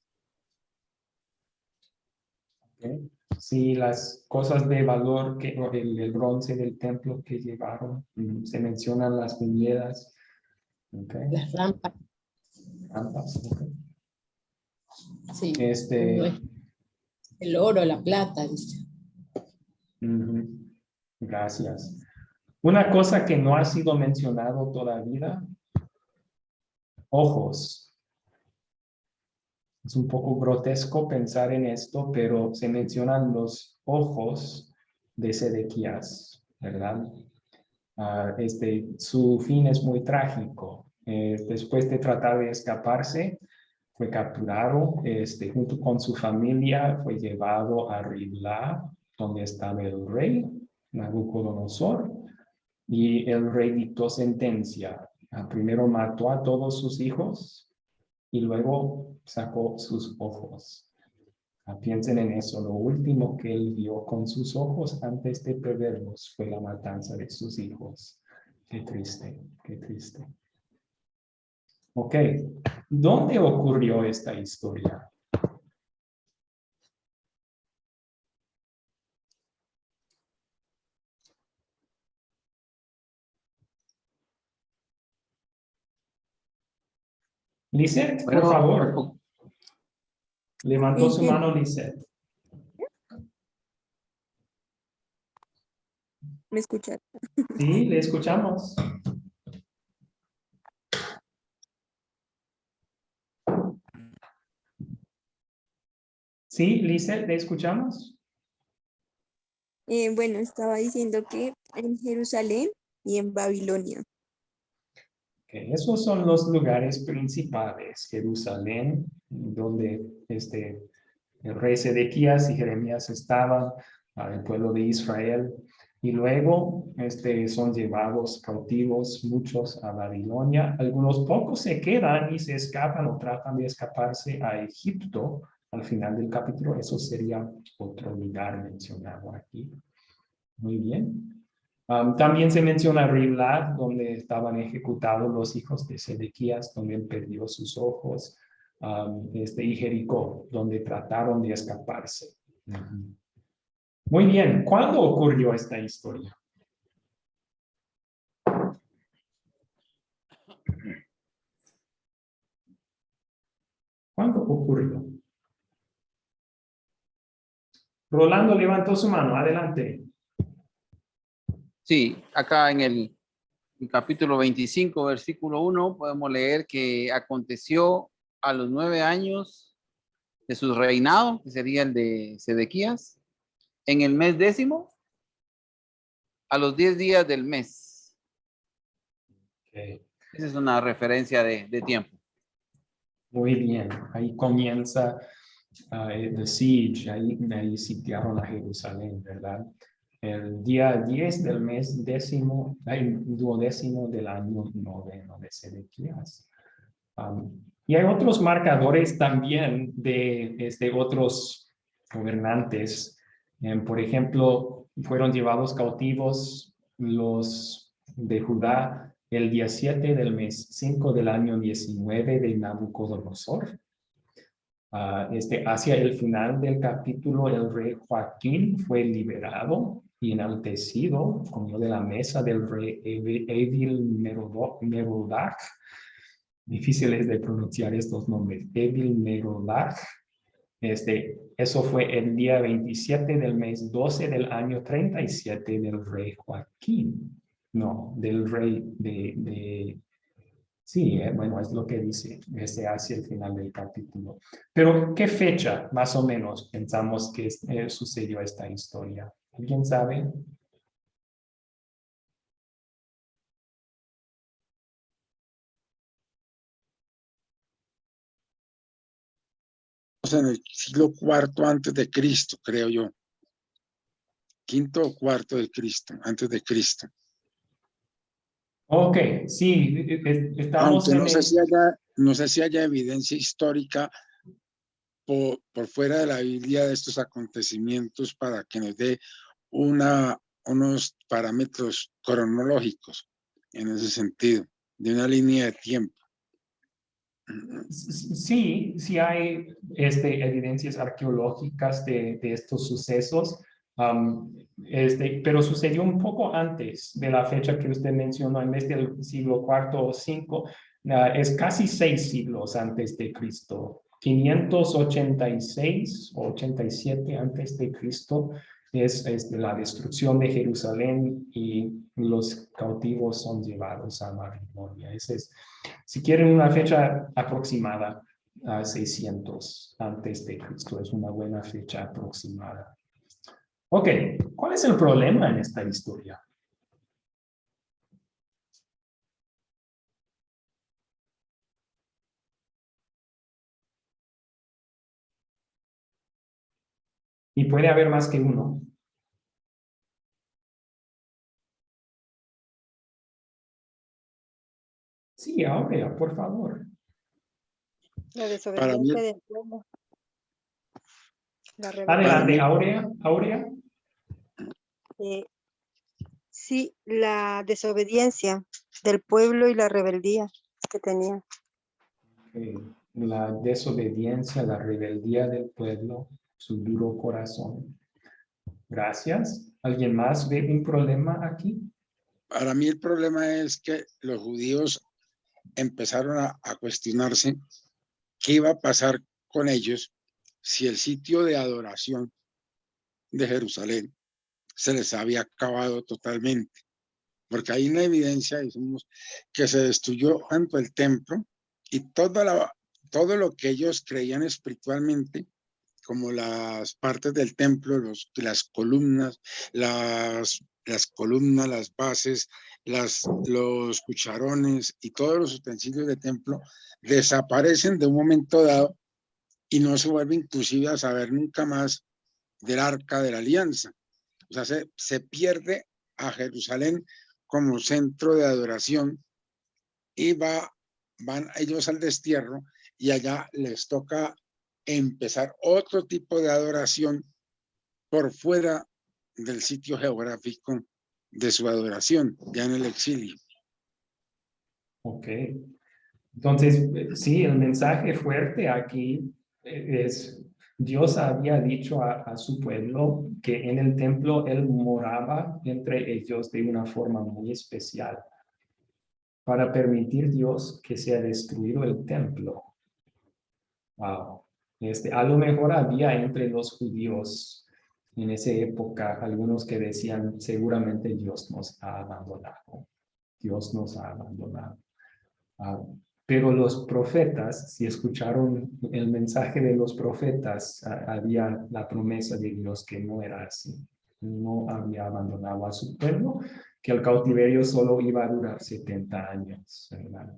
Okay. Sí, las cosas de valor, el bronce del templo que llevaron, se mencionan las viñedas. Okay.
Las rampas.
Rampas, okay.
Sí. El oro, la plata, dice.
Gracias. Una cosa que no ha sido mencionado todavía, ojos. Es un poco grotesco pensar en esto, pero se mencionan los ojos de Sedequías, ¿verdad? Su fin es muy trágico. Después de tratar de escaparse, fue capturado junto con su familia, fue llevado a Ribla, donde estaba el rey, Nabucodonosor, y el rey dictó sentencia. Primero mató a todos sus hijos y luego sacó sus ojos. Piensen en eso, lo último que él vio con sus ojos antes de perderlos fue la matanza de sus hijos. Qué triste, qué triste. Ok, ¿dónde ocurrió esta historia? Lisette, por
Bueno,
favor. Levantó su
Sí.
mano, Lisette.
¿Me escuchan?
Sí, le escuchamos. Sí, Lisette, ¿le escuchamos?
Bueno, estaba diciendo que en Jerusalén y en Babilonia.
Okay, esos son los lugares principales. Jerusalén, donde el rey Sedequías y Jeremías estaban, el pueblo de Israel. Y luego son llevados cautivos muchos a Babilonia. Algunos pocos se quedan y se escapan o tratan de escaparse a Egipto. Al final del capítulo, eso sería otro lugar mencionado aquí. Muy bien. También se menciona Ribla, donde estaban ejecutados los hijos de Sedequías, donde él perdió sus ojos. y Jericó, donde trataron de escaparse. Muy bien, ¿cuándo ocurrió esta historia? ¿Cuándo ocurrió? Rolando levantó su mano, adelante.
Sí, acá en el capítulo 25, versículo 1, podemos leer que aconteció a los 9 años de su reinado, que sería el de Sedequías, en el mes 10º, a los 10 días del mes.
Okay.
Esa es una referencia de tiempo.
Muy bien, ahí comienza the siege, ahí sitiaron a Jerusalén, ¿verdad? El día 10 del mes duodécimo del año 9 de Sedequías. Y hay otros marcadores también de otros gobernantes. Por ejemplo, fueron llevados cautivos los de Judá el día 7 del mes 5 del año 19 de Nabucodonosor. Hacia el final del capítulo, el rey Joaquín fue liberado y enaltecido, comió de la mesa del rey Evil Merodach. Difíciles de pronunciar estos nombres. Evil Merodach. Eso fue el día 27 del mes 12 del año 37 del rey Joaquín. No, del rey sí, bueno, es lo que dice hacia el final del capítulo. Pero, ¿qué fecha más o menos pensamos que sucedió esta historia? ¿Alguien sabe?
En el siglo IV antes de Cristo, creo yo. Quinto o cuarto de Cristo, antes de Cristo.
Ok, sí, estamos
Aunque
en
no sé si haya evidencia histórica por fuera de la Biblia de estos acontecimientos para que nos dé unos parámetros cronológicos en ese sentido, de una línea de tiempo.
Sí hay evidencias arqueológicas de estos sucesos, pero sucedió un poco antes de la fecha que usted mencionó, en vez del siglo IV o V, es casi 6 siglos antes de Cristo. 586 o 87 antes de Cristo es la destrucción de Jerusalén y los cautivos son llevados a Babilonia. Si quieren una fecha aproximada, a 600 antes de Cristo, es una buena fecha aproximada. Ok, ¿cuál es el problema en esta historia? Y puede haber más que uno. Sí, Aurea, por favor.
La
Para mí,
desobediencia del pueblo. La
Adelante,
rebelión.
Aurea.
Sí, la desobediencia del pueblo y la rebeldía que tenía.
La desobediencia, la rebeldía del pueblo, su duro corazón. Gracias. ¿Alguien más ve un problema aquí?
para mí el problema es que los judíos empezaron a cuestionarse qué iba a pasar con ellos si el sitio de adoración de Jerusalén se les había acabado totalmente. Porque hay una evidencia, decimos, que se destruyó tanto el templo y todo lo que ellos creían espiritualmente, como las partes del templo, las columnas, las bases, los cucharones y todos los utensilios del templo desaparecen de un momento dado y no se vuelve inclusive a saber nunca más del Arca de la Alianza. O sea, se pierde a Jerusalén como centro de adoración y van ellos al destierro y allá les toca empezar otro tipo de adoración por fuera del sitio geográfico de su adoración, ya en el exilio.
Ok. Entonces, sí, el mensaje fuerte aquí es, Dios había dicho a su pueblo que en el templo Él moraba entre ellos de una forma muy especial para permitir Dios que sea destruido el templo. Wow. A lo mejor había entre los judíos en esa época algunos que decían, seguramente Dios nos ha abandonado. Dios nos ha abandonado. Ah, pero los profetas, si escucharon el mensaje de los profetas, había la promesa de Dios que no era así. No había abandonado a su pueblo, que el cautiverio solo iba a durar 70 años. ¿Verdad?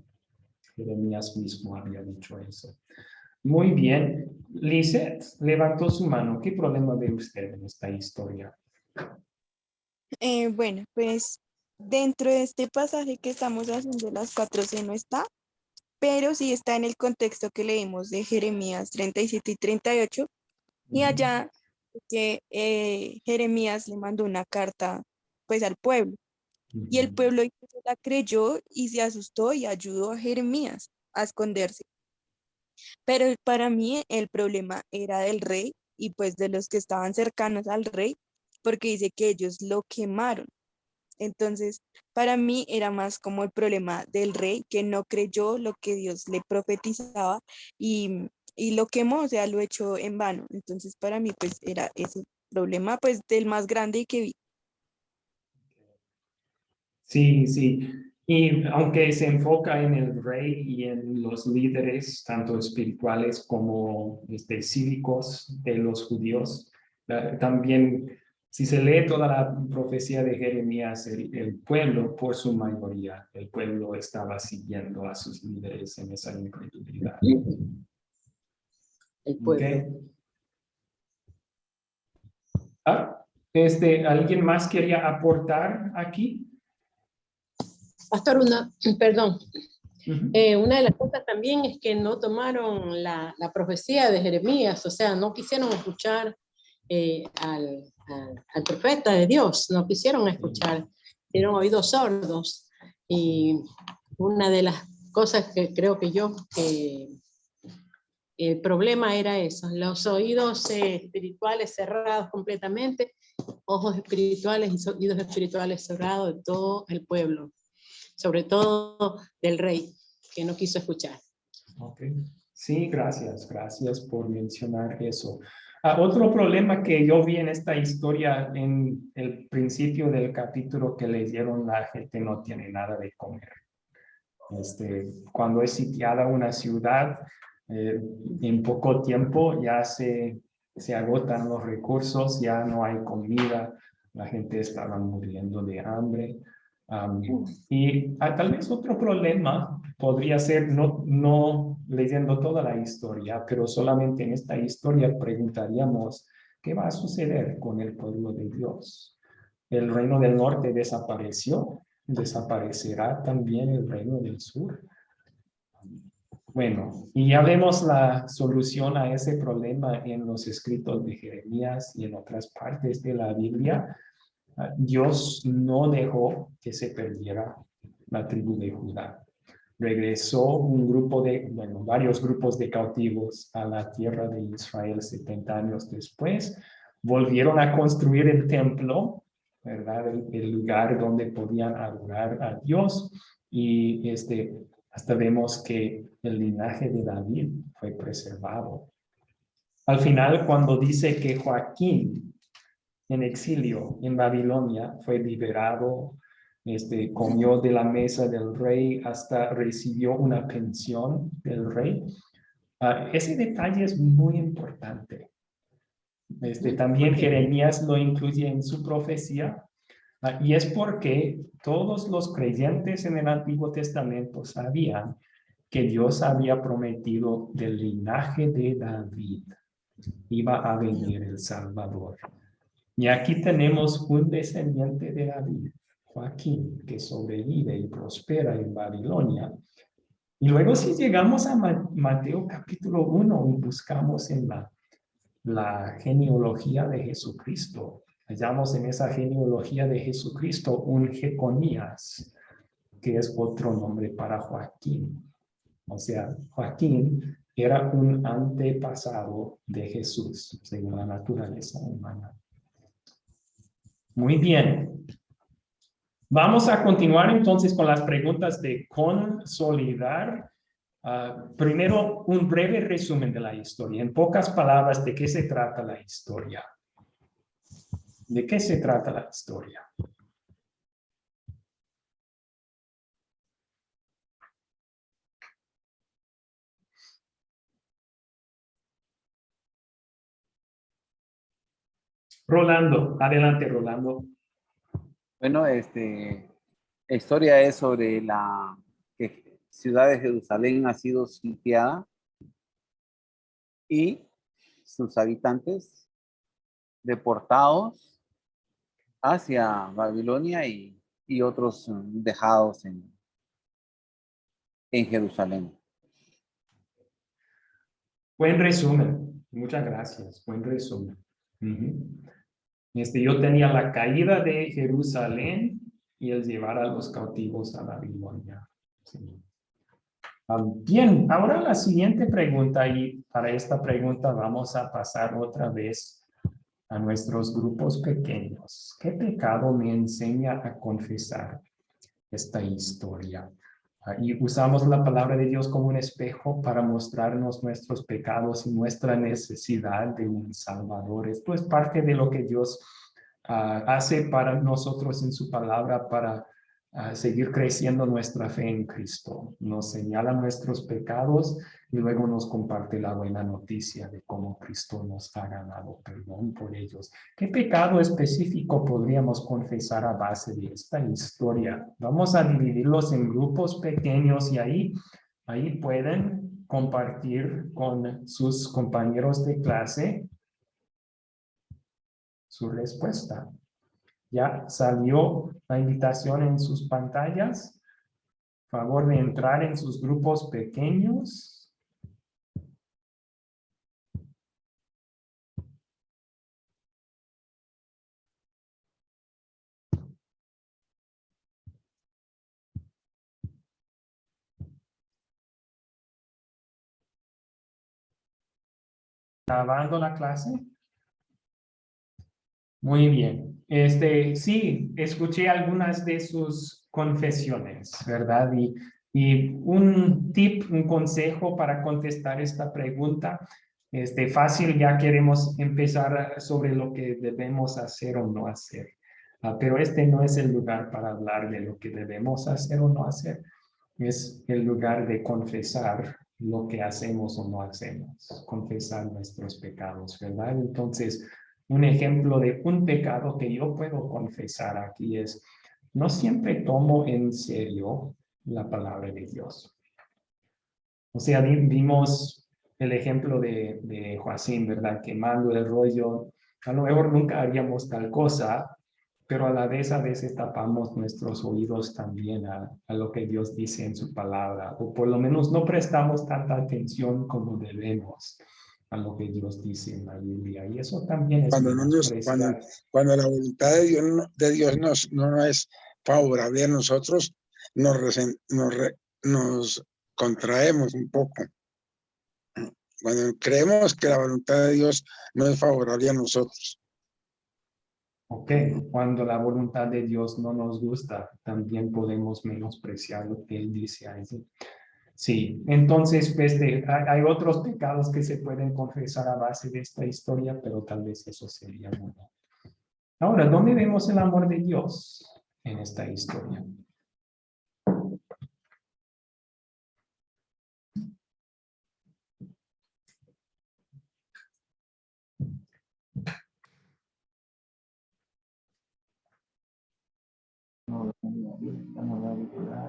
Jeremías mismo había dicho eso. Muy bien. Lisette levantó su mano. ¿Qué problema ve usted en esta historia?
Bueno, pues dentro de este pasaje que estamos haciendo, las 4C no está, pero sí está en el contexto que leímos de Jeremías 37 y 38, y allá que Jeremías le mandó una carta pues al pueblo, y el pueblo incluso la creyó y se asustó y ayudó a Jeremías a esconderse. Pero para mí el problema era del rey y pues de los que estaban cercanos al rey, porque dice que ellos lo quemaron. Entonces, para mí era más como el problema del rey que no creyó lo que Dios le profetizaba y lo quemó, o sea, lo echó en vano. Entonces, para mí, pues era ese problema, pues del más grande que vi.
Sí, sí. Y aunque se enfoca en el rey y en los líderes, tanto espirituales como cívicos de los judíos, también, si se lee toda la profecía de Jeremías, el pueblo, por su mayoría, el pueblo estaba siguiendo a sus líderes en esa incredulidad.
El pueblo.
Okay. ¿Alguien más quería aportar aquí?
Pastor, perdón.
Uh-huh.
Una de las cosas también es que no tomaron la profecía de Jeremías, o sea, no quisieron escuchar al profeta de Dios, no quisieron escuchar, dieron oídos sordos. Y una de las cosas que creo que el problema era eso, los oídos espirituales cerrados completamente, ojos espirituales y oídos espirituales cerrados de todo el pueblo, sobre todo del rey, que no quiso escuchar.
Okay. Sí, gracias por mencionar eso. Otro problema que yo vi en esta historia, en el principio del capítulo que leyeron, la gente no tiene nada de comer. Cuando es sitiada una ciudad, en poco tiempo ya se agotan los recursos, ya no hay comida, la gente estaba muriendo de hambre. Y tal vez otro problema podría ser, no leyendo toda la historia, pero solamente en esta historia preguntaríamos, ¿qué va a suceder con el pueblo de Dios? ¿El reino del norte desapareció? ¿Desaparecerá también el reino del sur? Bueno, y ya vemos la solución a ese problema en los escritos de Jeremías y en otras partes de la Biblia. Dios no dejó que se perdiera la tribu de Judá. Regresó varios grupos de cautivos a la tierra de Israel 70 años después. Volvieron a construir el templo, ¿verdad? El lugar donde podían adorar a Dios. Y hasta vemos que el linaje de David fue preservado. Al final, cuando dice que Joaquín, en exilio en Babilonia, fue liberado, comió de la mesa del rey hasta recibió una pensión del rey. Ese detalle es muy importante. También Jeremías lo incluye en su profecía, y es porque todos los creyentes en el Antiguo Testamento sabían que Dios había prometido del linaje de David iba a venir el Salvador. Y aquí tenemos un descendiente de David, Joaquín, que sobrevive y prospera en Babilonia. Y luego si llegamos a Mateo capítulo 1 y buscamos en la genealogía de Jesucristo, hallamos en esa genealogía de Jesucristo un Jeconías, que es otro nombre para Joaquín. O sea, Joaquín era un antepasado de Jesús, según la naturaleza humana. Muy bien. Vamos a continuar entonces con las preguntas de consolidar. Primero, un breve resumen de la historia. En pocas palabras, ¿de qué se trata la historia? ¿De qué se trata la historia? Rolando, adelante, Rolando.
Bueno, la historia es sobre que ciudad de Jerusalén ha sido sitiada y sus habitantes deportados hacia Babilonia y otros dejados en Jerusalén.
Buen resumen. Muchas gracias. Buen resumen. Yo tenía la caída de Jerusalén y el llevar a los cautivos a Babilonia. Sí. Bien, ahora la siguiente pregunta, y para esta pregunta vamos a pasar otra vez a nuestros grupos pequeños. ¿Qué pecado me enseña a confesar esta historia? Y usamos la palabra de Dios como un espejo para mostrarnos nuestros pecados y nuestra necesidad de un Salvador. Esto es parte de lo que Dios hace para nosotros en su palabra para seguir creciendo nuestra fe en Cristo. Nos señala nuestros pecados y luego nos comparte la buena noticia de cómo Cristo nos ha ganado perdón por ellos. ¿Qué pecado específico podríamos confesar a base de esta historia? Vamos a dividirlos en grupos pequeños y ahí pueden compartir con sus compañeros de clase su respuesta. ¿Ya salió la invitación en sus pantallas? Favor de entrar en sus grupos pequeños. ¿Grabando la clase? Muy bien. Sí, escuché algunas de sus confesiones, ¿verdad? Y un tip, un consejo para contestar esta pregunta, fácil, ya queremos empezar sobre lo que debemos hacer o no hacer. Pero este no es el lugar para hablar de lo que debemos hacer o no hacer. Es el lugar de confesar lo que hacemos o no hacemos, confesar nuestros pecados, ¿verdad? Entonces, un ejemplo de un pecado que yo puedo confesar aquí es, no siempre tomo en serio la palabra de Dios. O sea, vimos el ejemplo de Joacín, ¿verdad? Quemando el rollo. A lo mejor nunca haríamos tal cosa, pero a la vez a veces tapamos nuestros oídos también a lo que Dios dice en su palabra, o por lo menos no prestamos tanta atención como debemos a lo que Dios dice en la Biblia, y eso también es
cuando la voluntad de Dios no es favorable a nosotros, nos contraemos un poco. Cuando creemos que la voluntad de Dios no es favorable a nosotros.
Ok, cuando la voluntad de Dios no nos gusta, también podemos menospreciar lo que Él dice ahí. Sí, entonces pues, hay otros pecados que se pueden confesar a base de esta historia, pero tal vez eso sería bueno. Ahora, ¿dónde vemos el amor de Dios en esta historia?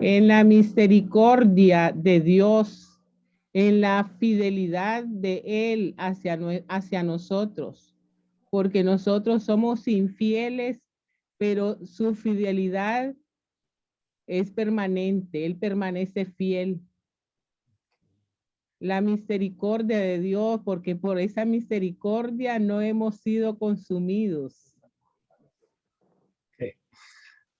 En la misericordia de Dios, en la fidelidad de Él hacia nosotros, porque nosotros somos infieles, pero su fidelidad es permanente, Él permanece fiel. La misericordia de Dios, porque por esa misericordia no hemos sido consumidos.
Okay.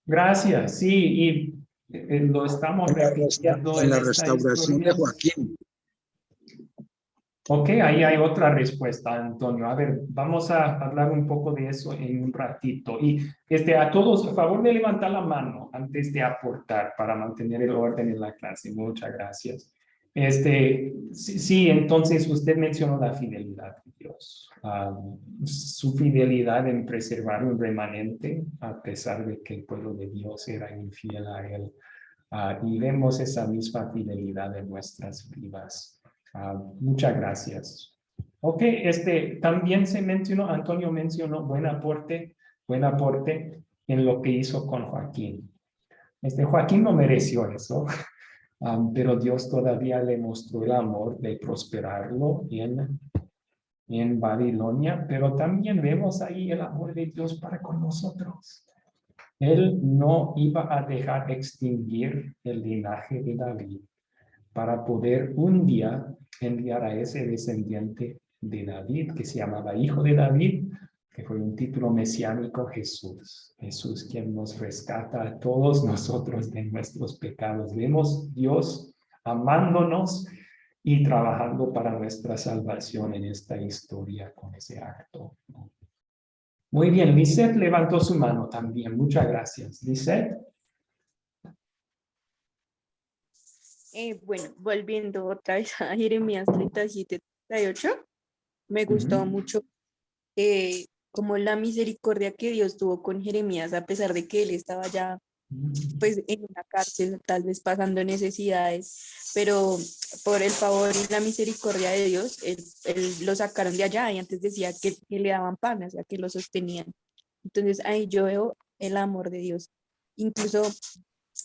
Gracias, sí, y Lo estamos repitiendo
En la
esta
restauración de
historia.
Joaquín.
Ok, ahí hay otra respuesta, Antonio. A ver, vamos a hablar un poco de eso en un ratito. Y a todos, a favor de levantar la mano antes de aportar para mantener el orden en la clase. Muchas gracias. Sí, entonces usted mencionó la fidelidad de Dios. Su fidelidad en preservar un remanente, a pesar de que el pueblo de Dios era infiel a él. Y vemos esa misma fidelidad en nuestras vidas. Muchas gracias. Ok, también se mencionó, Antonio mencionó buen aporte en lo que hizo con Joaquín. Joaquín no mereció eso, pero Dios todavía le mostró el amor de prosperarlo en Babilonia, pero también vemos ahí el amor de Dios para con nosotros. Él no iba a dejar extinguir el linaje de David para poder un día enviar a ese descendiente de David, que se llamaba Hijo de David, que fue un título mesiánico, Jesús. Jesús quien nos rescata a todos nosotros de nuestros pecados. Vemos Dios amándonos y trabajando para nuestra salvación en esta historia con ese acto. Muy bien, Lisette levantó su mano también. Muchas gracias. Lisette.
Bueno, volviendo otra vez a Jeremías 37-38, me gustó mucho como la misericordia que Dios tuvo con Jeremías, a pesar de que él estaba ya pues en una cárcel, tal vez pasando necesidades, pero por el favor y la misericordia de Dios, él lo sacaron de allá y antes decía que le daban pan, o sea, que lo sostenían. Entonces ahí yo veo el amor de Dios. Incluso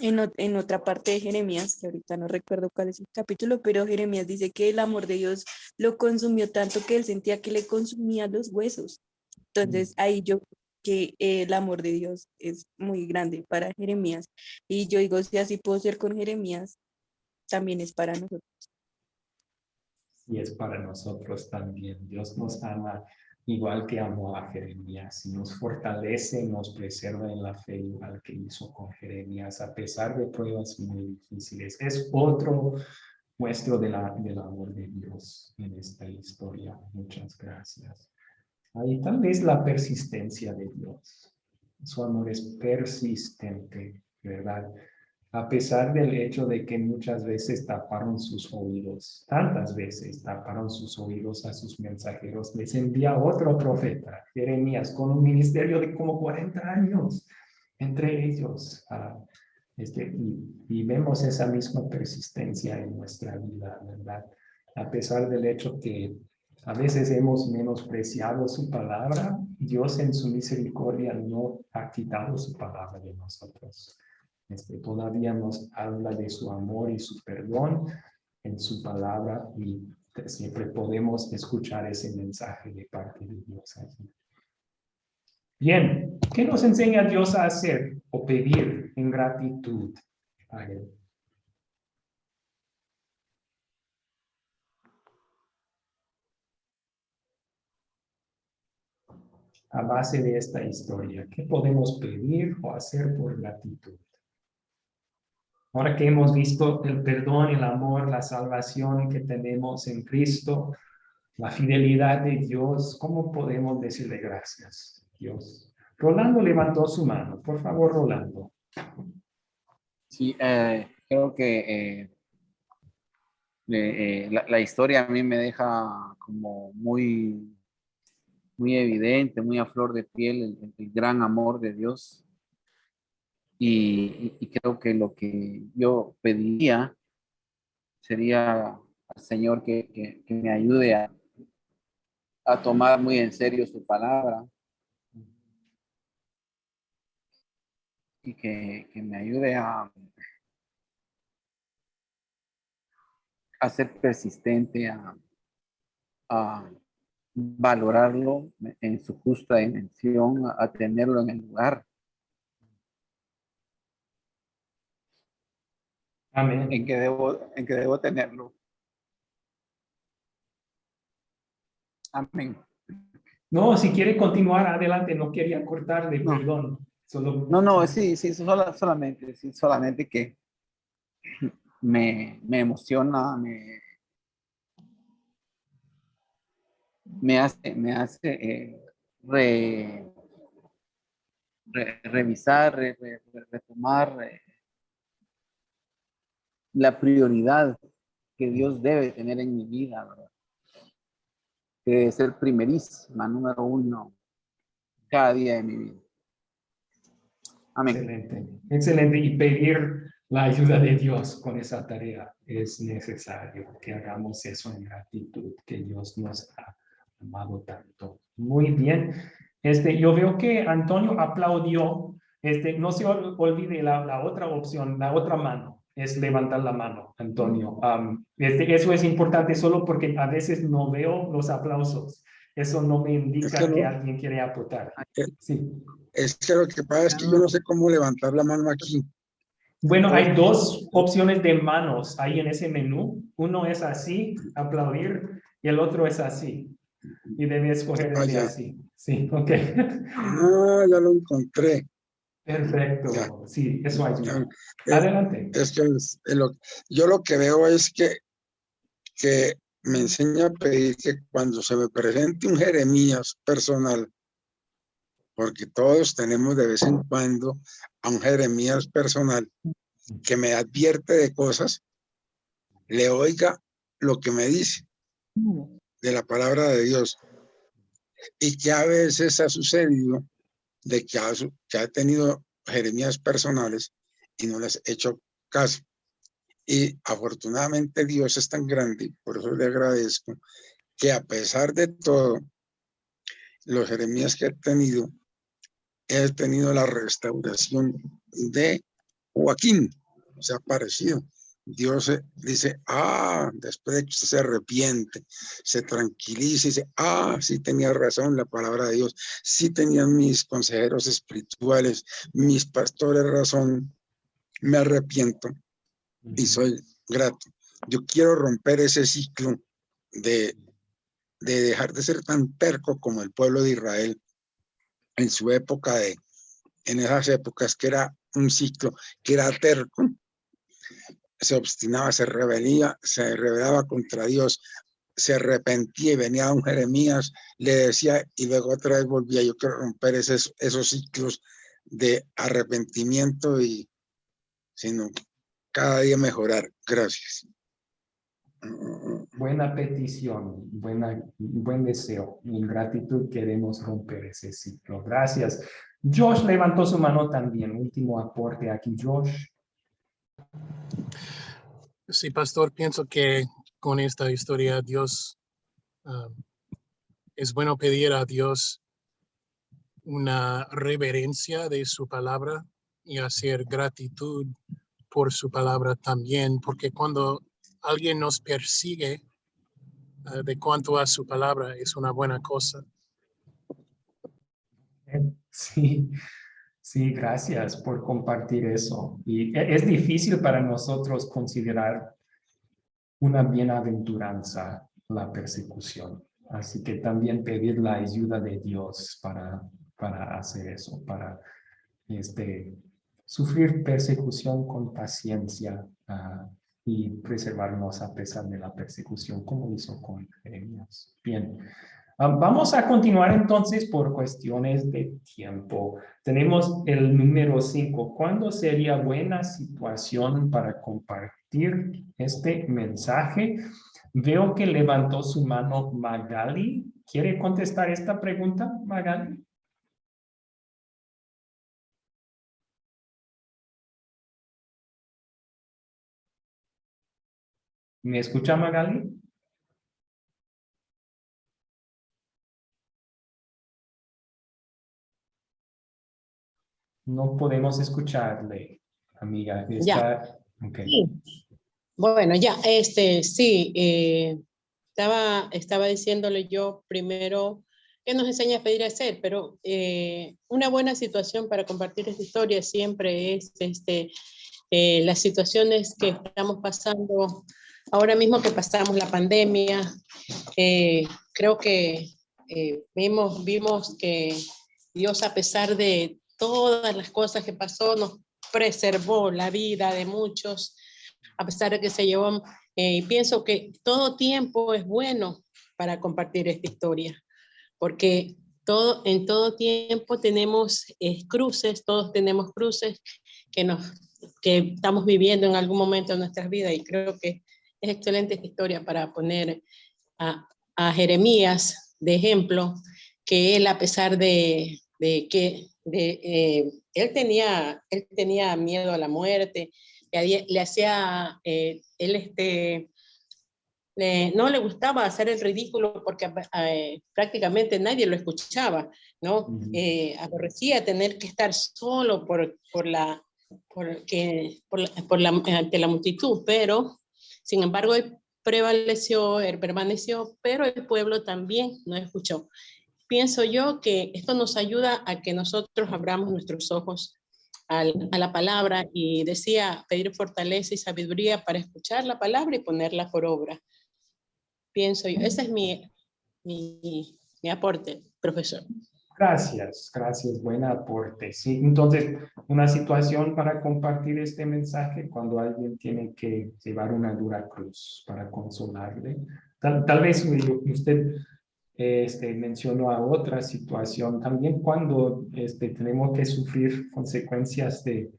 en otra parte de Jeremías, que ahorita no recuerdo cuál es el capítulo, pero Jeremías dice que el amor de Dios lo consumió tanto que él sentía que le consumía los huesos. Entonces ahí yo que el amor de Dios es muy grande para Jeremías. Y yo digo, si así puedo ser con Jeremías, también es para nosotros.
Y es para nosotros también. Dios nos ama igual que amó a Jeremías y nos fortalece, nos preserva en la fe igual que hizo con Jeremías a pesar de pruebas muy difíciles. Es otro muestro del amor de Dios en esta historia. Muchas gracias. Ahí tal vez la persistencia de Dios. Su amor es persistente, ¿verdad? A pesar del hecho de que muchas veces taparon sus oídos, tantas veces taparon sus oídos a sus mensajeros, les envía otro profeta, Jeremías, con un ministerio de como 40 años entre ellos. Y vemos esa misma persistencia en nuestra vida, ¿verdad? A pesar del hecho que a veces hemos menospreciado su palabra, Dios en su misericordia no ha quitado su palabra de nosotros. Todavía nos habla de su amor y su perdón en su palabra y siempre podemos escuchar ese mensaje de parte de Dios allí. Bien, ¿qué nos enseña Dios a hacer o pedir en gratitud a Él? A base de esta historia, ¿qué podemos pedir o hacer por gratitud? Ahora que hemos visto el perdón, el amor, la salvación que tenemos en Cristo, la fidelidad de Dios, ¿cómo podemos decirle gracias, Dios? Rolando levantó su mano. Por favor, Rolando.
Sí, creo que la historia a mí me deja como muy evidente, muy a flor de piel el gran amor de Dios. Y creo que lo que yo pediría sería al Señor que me ayude a tomar muy en serio su palabra y que me ayude a ser persistente, a valorarlo en su justa dimensión, a tenerlo en el lugar
Amén.
en que debo tenerlo. Amén.
No, si quiere continuar adelante, no quería cortarle,
No.
perdón. Solo,
No, sí, solamente que me emociona, me hace revisar, retomar la prioridad que Dios debe tener en mi vida, ¿verdad? Que debe ser primerísima, número uno, cada día de mi vida. Amén.
excelente, excelente. Y pedir la ayuda de Dios con esa tarea es necesario que hagamos eso en gratitud, que Dios nos ha amado tanto. Muy bien. Yo veo que Antonio aplaudió. No se olvide la otra opción, la otra mano, es levantar la mano, Antonio. Eso es importante solo porque a veces no veo los aplausos. Eso no me indica que alguien quiere aportar. Sí.
Es que lo que pasa es que yo no sé cómo levantar la mano aquí.
Bueno, hay dos opciones de manos ahí en ese menú. Uno es así, aplaudir, y el otro es así. Y debe escoger el de así. Sí, ok.
Ah, ya lo encontré.
Perfecto.
Ya.
Sí, eso ayuda. Adelante.
Es que yo lo que veo es que me enseña a pedir que cuando se me presente un Jeremías personal, porque todos tenemos de vez en cuando a un Jeremías personal que me advierte de cosas, le oiga lo que me dice de la palabra de Dios. Y que a veces ha sucedido de que ha tenido Jeremías personales y no les he hecho caso. Y afortunadamente Dios es tan grande, por eso le agradezco, que a pesar de todo, los Jeremías que he tenido la restauración de Joaquín, se ha aparecido. Dios dice, después de que usted se arrepiente, se tranquiliza y dice, sí tenía razón la palabra de Dios, sí tenían mis consejeros espirituales, mis pastores razón, me arrepiento y soy grato. Yo quiero romper ese ciclo de dejar de ser tan terco como el pueblo de Israel en su época en esas épocas que era un ciclo que era terco, se obstinaba, se rebelaba contra Dios, se arrepentía y venía un Jeremías, le decía y luego otra vez volvía. Yo quiero romper esos ciclos de arrepentimiento y sino cada día mejorar. Gracias.
Buena petición, buen deseo. En gratitud queremos romper ese ciclo. Gracias. Josh levantó su mano también. Último aporte aquí, Josh.
Sí, pastor, pienso que con esta historia Dios, es bueno pedir a Dios una reverencia de su palabra y hacer gratitud por su palabra también, porque cuando alguien nos persigue de cuanto a su palabra es una buena cosa.
Sí, sí, gracias por compartir eso. Y es difícil para nosotros considerar una bienaventuranza la persecución. Así que también pedir la ayuda de Dios para hacer eso, para sufrir persecución con paciencia y preservarnos a pesar de la persecución, como hizo con Jeremías. Bien. Vamos a continuar entonces por cuestiones de tiempo. Tenemos el número 5. ¿Cuándo sería buena situación para compartir este mensaje? Veo que levantó su mano Magali. ¿Quiere contestar esta pregunta, Magali? ¿Me escucha, Magali? No podemos escucharle, amiga.
Ya.
Okay.
Sí. Bueno, ya, sí, estaba diciéndole yo primero que nos enseña a pedir a hacer, pero una buena situación para compartir esta historia siempre es las situaciones que estamos pasando ahora mismo, que pasamos la pandemia. Creo que vimos que Dios, a pesar de todas las cosas que pasó, nos preservó la vida de muchos, a pesar de que se llevó. Pienso que todo tiempo es bueno para compartir esta historia, porque en todo tiempo tenemos cruces, todos tenemos cruces que estamos viviendo en algún momento de nuestras vidas, y creo que es excelente esta historia para poner a Jeremías de ejemplo, que él, a pesar de que él tenía miedo a la muerte, le hacía, no le gustaba hacer el ridículo porque prácticamente nadie lo escuchaba, ¿no? Aborrecía tener que estar solo ante la multitud, pero sin embargo él permaneció, pero el pueblo también no escuchó. Pienso yo que esto nos ayuda a que nosotros abramos nuestros ojos a la palabra, y decía pedir fortaleza y sabiduría para escuchar la palabra y ponerla por obra. Pienso yo, ese es mi aporte, profesor.
Gracias, buen aporte. Sí, entonces, una situación para compartir este mensaje cuando alguien tiene que llevar una dura cruz para consolarle. Tal vez usted mencionó a otra situación también cuando tenemos que sufrir consecuencias de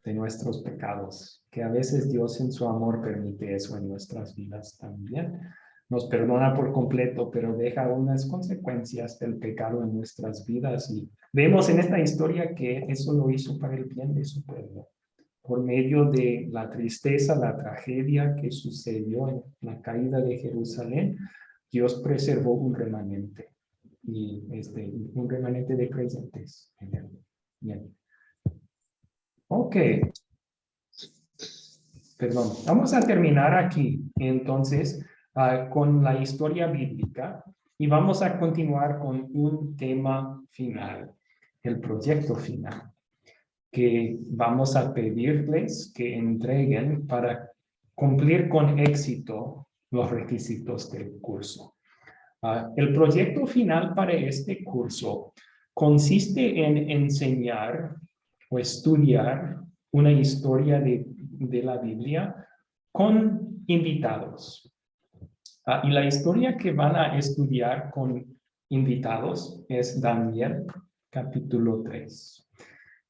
nuestros pecados, que a veces Dios en su amor permite eso en nuestras vidas también. Nos perdona por completo, pero deja unas consecuencias del pecado en nuestras vidas. Y vemos en esta historia que eso lo hizo para el bien de su pueblo. Por medio de la tristeza, la tragedia que sucedió en la caída de Jerusalén, Dios preservó un remanente. Y un remanente de creyentes. Bien. Ok. Perdón. Vamos a terminar aquí. Entonces, con la historia bíblica, y vamos a continuar con un tema final, el proyecto final, que vamos a pedirles que entreguen para cumplir con éxito los requisitos del curso. El proyecto final para este curso consiste en enseñar o estudiar una historia de la Biblia con invitados. Y la historia que van a estudiar con invitados es Daniel, capítulo 3.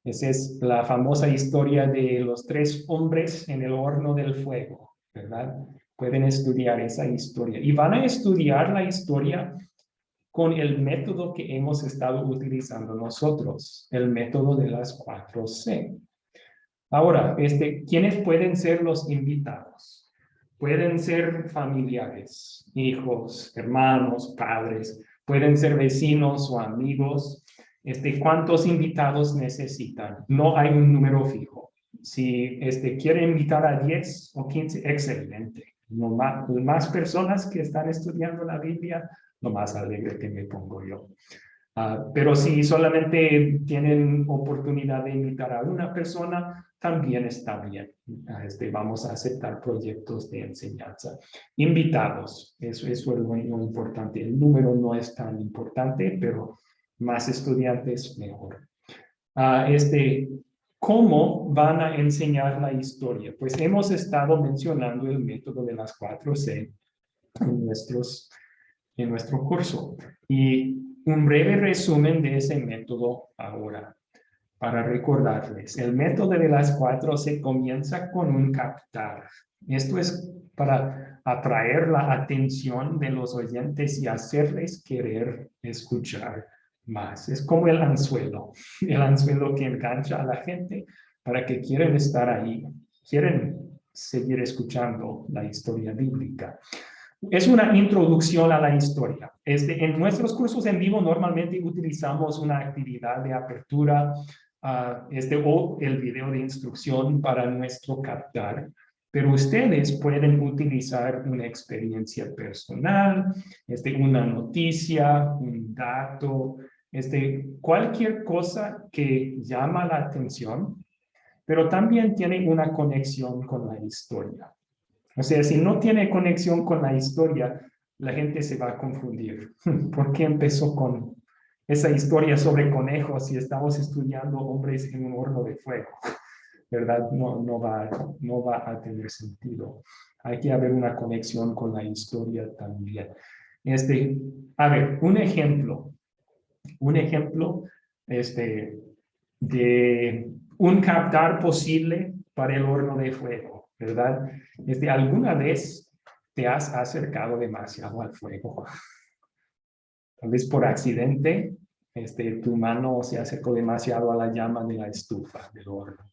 Esa es la famosa historia de los 3 hombres en el horno del fuego, ¿verdad? Pueden estudiar esa historia. Y van a estudiar la historia con el método que hemos estado utilizando nosotros, el método de las 4C. Ahora, ¿quiénes pueden ser los invitados? Pueden ser familiares, hijos, hermanos, padres, pueden ser vecinos o amigos. ¿Cuántos invitados necesitan? No hay un número fijo. Si quieren invitar a 10 o 15, excelente. Más personas que están estudiando la Biblia, lo más alegre que me pongo yo. Pero si solamente tienen oportunidad de invitar a una persona, también está bien. Vamos a aceptar proyectos de enseñanza. Invitados, eso es lo importante. El número no es tan importante, pero más estudiantes, mejor. ¿Cómo van a enseñar la historia? Pues hemos estado mencionando el método de las 4C en nuestro curso. Y un breve resumen de ese método ahora, para recordarles. El método de las 4C comienza con un captar. Esto es para atraer la atención de los oyentes y hacerles querer escuchar más. Es como el anzuelo que engancha a la gente para que quieren estar ahí, quieren seguir escuchando la historia bíblica. Es una introducción a la historia. En nuestros cursos en vivo normalmente utilizamos una actividad de apertura o el video de instrucción para nuestro captar, pero ustedes pueden utilizar una experiencia personal, una noticia, un dato, cualquier cosa que llama la atención, pero también tiene una conexión con la historia. O sea, si no tiene conexión con la historia, la gente se va a confundir. ¿Por qué empezó con esa historia sobre conejos si estamos estudiando hombres en un horno de fuego, ¿verdad? No va a tener sentido. Hay que haber una conexión con la historia también. A ver, un ejemplo de un captar posible para el horno de fuego, ¿verdad? ¿Alguna vez te has acercado demasiado al fuego? Tal vez por accidente, tu mano se acercó demasiado a la llama de la estufa, del horno.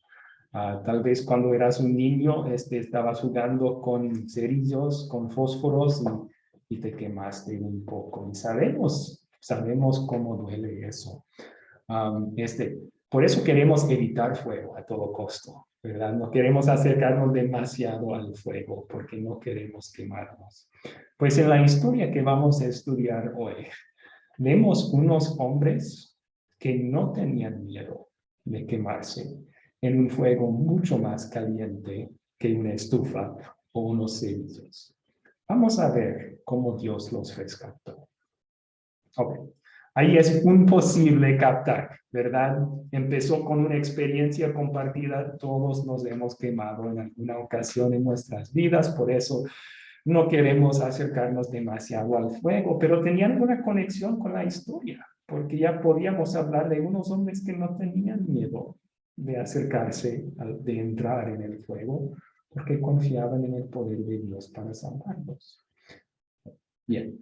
Tal vez cuando eras un niño, estabas jugando con cerillos, con fósforos y te quemaste un poco. Y sabemos cómo duele eso. Por eso queremos evitar fuego a todo costo, ¿verdad? No queremos acercarnos demasiado al fuego porque no queremos quemarnos. Pues en la historia que vamos a estudiar hoy, vemos unos hombres que no tenían miedo de quemarse en un fuego mucho más caliente que una estufa o unos cerillos. Vamos a ver cómo Dios los rescató. Okay. Ahí es un posible captar, ¿verdad? Empezó con una experiencia compartida. Todos nos hemos quemado en alguna ocasión en nuestras vidas, por eso no queremos acercarnos demasiado al fuego, pero tenían una conexión con la historia, porque ya podíamos hablar de unos hombres que no tenían miedo de acercarse, de entrar en el fuego, porque confiaban en el poder de Dios para salvarlos. Bien.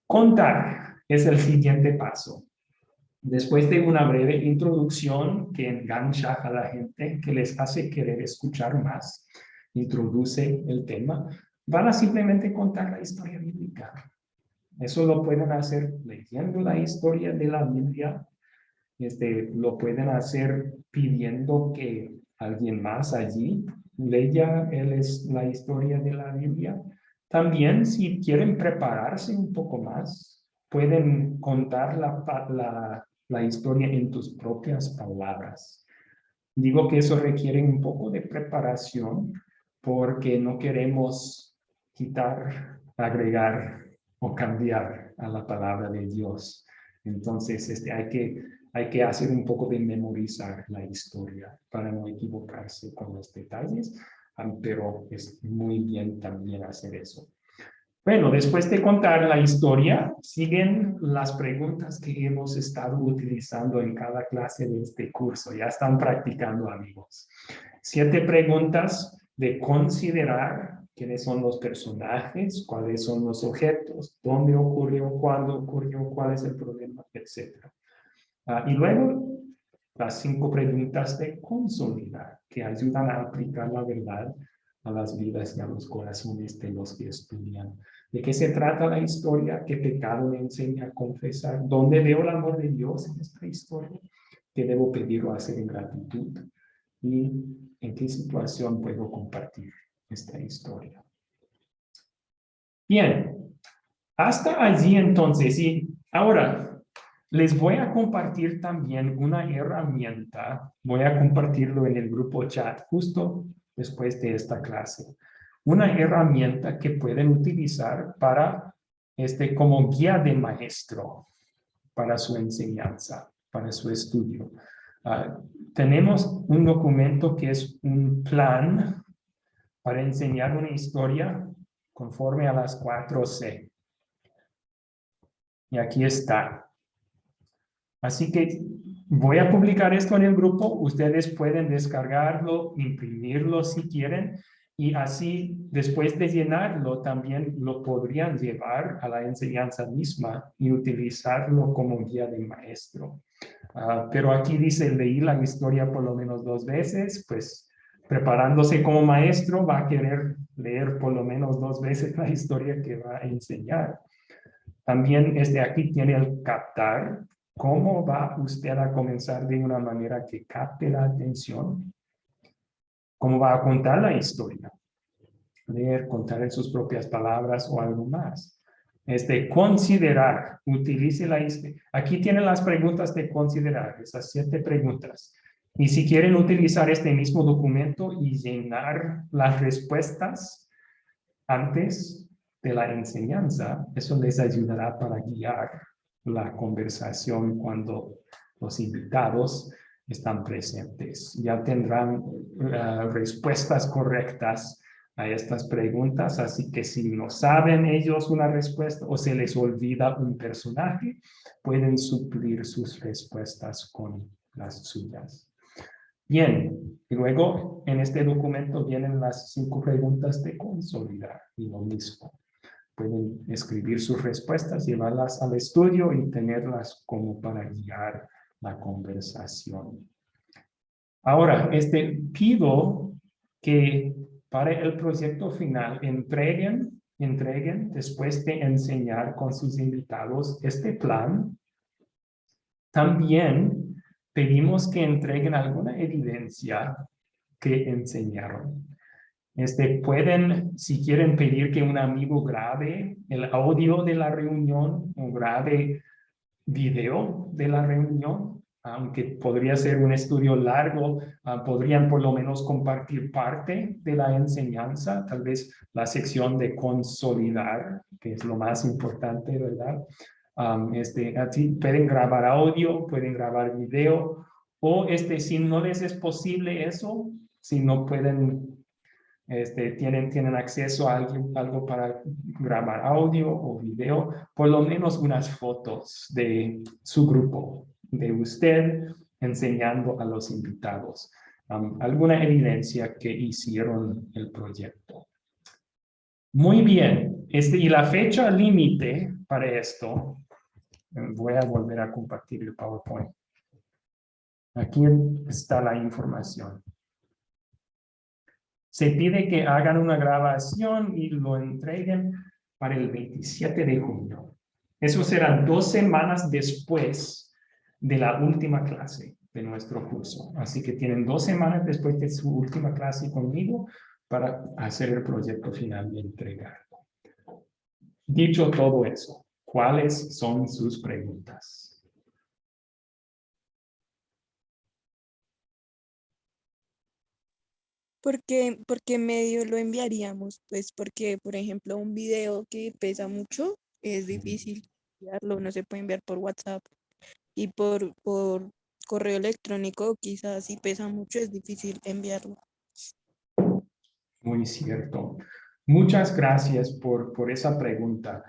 Contar es el siguiente paso. Después de una breve introducción que engancha a la gente, que les hace querer escuchar más, introduce el tema, van a simplemente contar la historia bíblica. Eso lo pueden hacer leyendo la historia de la Biblia. Lo pueden hacer pidiendo que alguien más allí lea la historia de la Biblia. También, si quieren prepararse un poco más, pueden contar la historia en tus propias palabras. Digo que eso requiere un poco de preparación porque no queremos quitar, agregar o cambiar a la palabra de Dios. Entonces, hay que hacer un poco de memorizar la historia para no equivocarse con los detalles, pero es muy bien también hacer eso. Bueno, después de contar la historia, siguen las preguntas que hemos estado utilizando en cada clase de este curso. Ya están practicando, amigos. 7 preguntas de considerar quiénes son los personajes, cuáles son los objetos, dónde ocurrió, cuándo ocurrió, cuál es el problema, etc. Y luego, las 5 preguntas de consolidar, que ayudan a aplicar la verdad a las vidas y a los corazones de los que estudian. ¿De qué se trata la historia? ¿Qué pecado me enseña a confesar? ¿Dónde veo el amor de Dios en esta historia? ¿Qué debo pedir o hacer en gratitud? ¿Y en qué situación puedo compartir esta historia? Bien, hasta allí entonces. Y ahora les voy a compartir también una herramienta. Voy a compartirlo en el grupo chat justo después de esta clase. Una herramienta que pueden utilizar para como guía de maestro para su enseñanza, para su estudio. Tenemos un documento que es un plan para enseñar una historia conforme a las 4C. Y aquí está. Así que voy a publicar esto en el grupo. Ustedes pueden descargarlo, imprimirlo si quieren. Y así, después de llenarlo, también lo podrían llevar a la enseñanza misma y utilizarlo como guía de maestro. Pero aquí dice, leí la historia por lo menos 2 veces, pues preparándose como maestro va a querer leer por lo menos 2 veces la historia que va a enseñar. También aquí tiene el captar. ¿Cómo va usted a comenzar de una manera que capte la atención? ¿Cómo va a contar la historia? Leer, contar en sus propias palabras o algo más. Considerar, utilice aquí tienen las preguntas de considerar, esas 7 preguntas. Y si quieren utilizar este mismo documento y llenar las respuestas antes de la enseñanza, eso les ayudará para guiar la conversación cuando los invitados están presentes. Ya tendrán respuestas correctas a estas preguntas, así que si no saben ellos una respuesta o se les olvida un personaje, pueden suplir sus respuestas con las suyas. Bien, y luego en este documento vienen las 5 preguntas de consolidar y lo mismo. Pueden escribir sus respuestas, llevarlas al estudio y tenerlas como para guiar la conversación. Ahora, pido que para el proyecto final entreguen después de enseñar con sus invitados este plan. También pedimos que alguna evidencia que enseñaron. Pueden, si quieren, pedir que un amigo grabe el audio de la reunión o grabe video de la reunión, aunque podría ser un estudio largo, podrían por lo menos compartir parte de la enseñanza, tal vez la sección de consolidar, que es lo más importante, ¿verdad? Así pueden grabar audio, pueden grabar video, o si no les es posible eso, si no pueden, tienen acceso a algo para grabar audio o video, por lo menos unas fotos de su grupo, de usted enseñando a los invitados, alguna evidencia que hicieron el proyecto. Muy bien, y la fecha límite para esto, voy a volver a compartir el PowerPoint. Aquí está la información. Se pide que hagan una grabación y lo entreguen para el 27 de junio. Eso será 2 semanas después de la última clase de nuestro curso. Así que tienen 2 semanas después de su última clase conmigo para hacer el proyecto final y entregarlo. Dicho todo eso, ¿cuáles son sus preguntas?
¿Por qué medio lo enviaríamos? Pues porque, por ejemplo, un video que pesa mucho es difícil enviarlo, no se puede enviar por WhatsApp. Y por correo electrónico, quizás si pesa mucho, es difícil enviarlo.
Muy cierto. Muchas gracias por esa pregunta.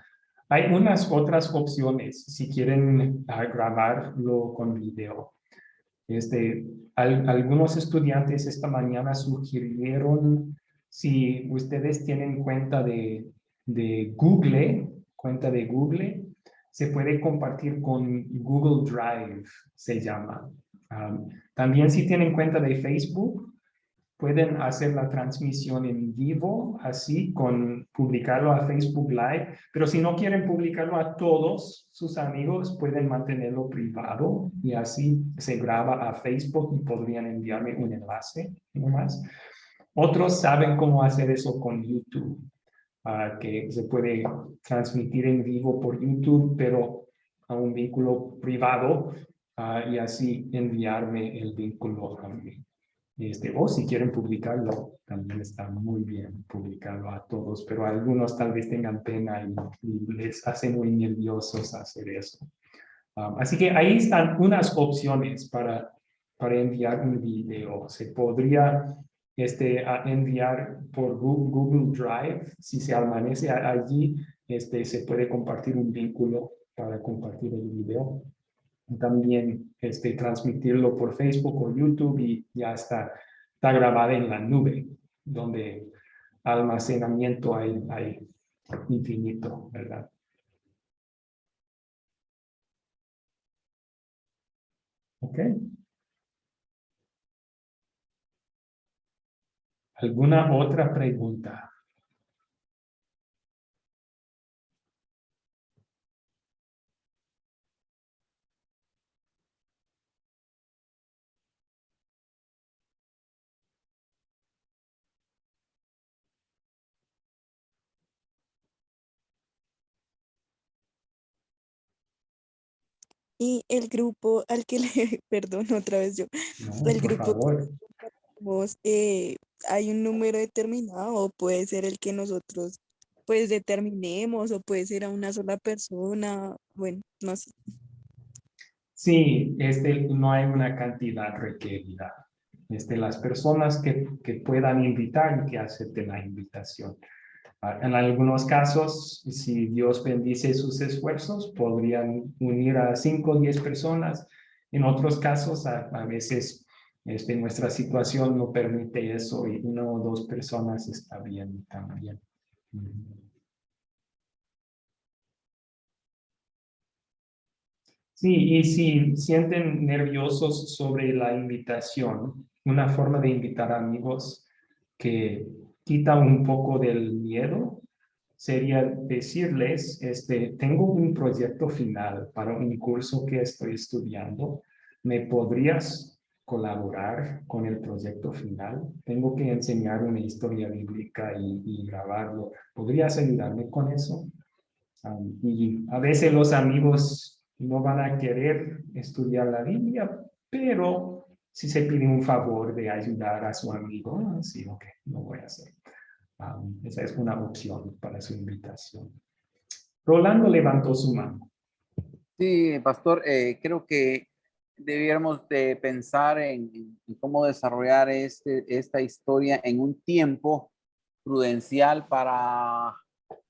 Hay unas otras opciones si quieren grabarlo con video. Algunos estudiantes esta mañana sugirieron si ustedes tienen cuenta de Google, se puede compartir con Google Drive, se llama. También si tienen cuenta de Facebook, pueden hacer la transmisión en vivo, así, publicarlo a Facebook Live, pero si no quieren publicarlo a todos sus amigos, pueden mantenerlo privado y así se graba a Facebook y podrían enviarme un enlace nomás. Otros saben cómo hacer eso con YouTube, que se puede transmitir en vivo por YouTube, pero a un vínculo privado y así enviarme el vínculo a mí. O si quieren publicarlo, también está muy bien publicarlo a todos, pero algunos tal vez tengan pena y les hace muy nerviosos hacer eso. Así que ahí están unas opciones para enviar un video. Se podría enviar por Google Drive. Si se amanece allí, se puede compartir un vínculo para compartir el video. También transmitirlo por Facebook o YouTube y ya está grabada en la nube, donde almacenamiento hay infinito, ¿verdad? ¿Ok? ¿Alguna otra pregunta?
Y el grupo al que le, perdón, otra vez yo,
No,
el
por
grupo
favor.
vos, ¿hay un número determinado o puede ser el que nosotros pues determinemos, o puede ser a una sola persona, bueno, no sé.
Sí, no hay una cantidad requerida. Las personas que puedan invitar y que acepten la invitación. En algunos casos, si Dios bendice sus esfuerzos, podrían unir a 5 o 10 personas. En otros casos, a veces nuestra situación no permite eso y 1 o 2 personas está bien también. Sí, y si sienten nerviosos sobre la invitación, una forma de invitar amigos que quita un poco del miedo sería decirles, tengo un proyecto final para un curso que estoy estudiando. ¿Me podrías colaborar con el proyecto final? Tengo que enseñar una historia bíblica y grabarlo. ¿Podrías ayudarme con eso? Y a veces los amigos no van a querer estudiar la Biblia, pero si se pide un favor de ayudar a su amigo, sí, ok, lo voy a hacer. Esa es una opción para su invitación. Rolando levantó su mano.
Sí, pastor, creo que debiéramos de pensar en cómo desarrollar esta historia en un tiempo prudencial para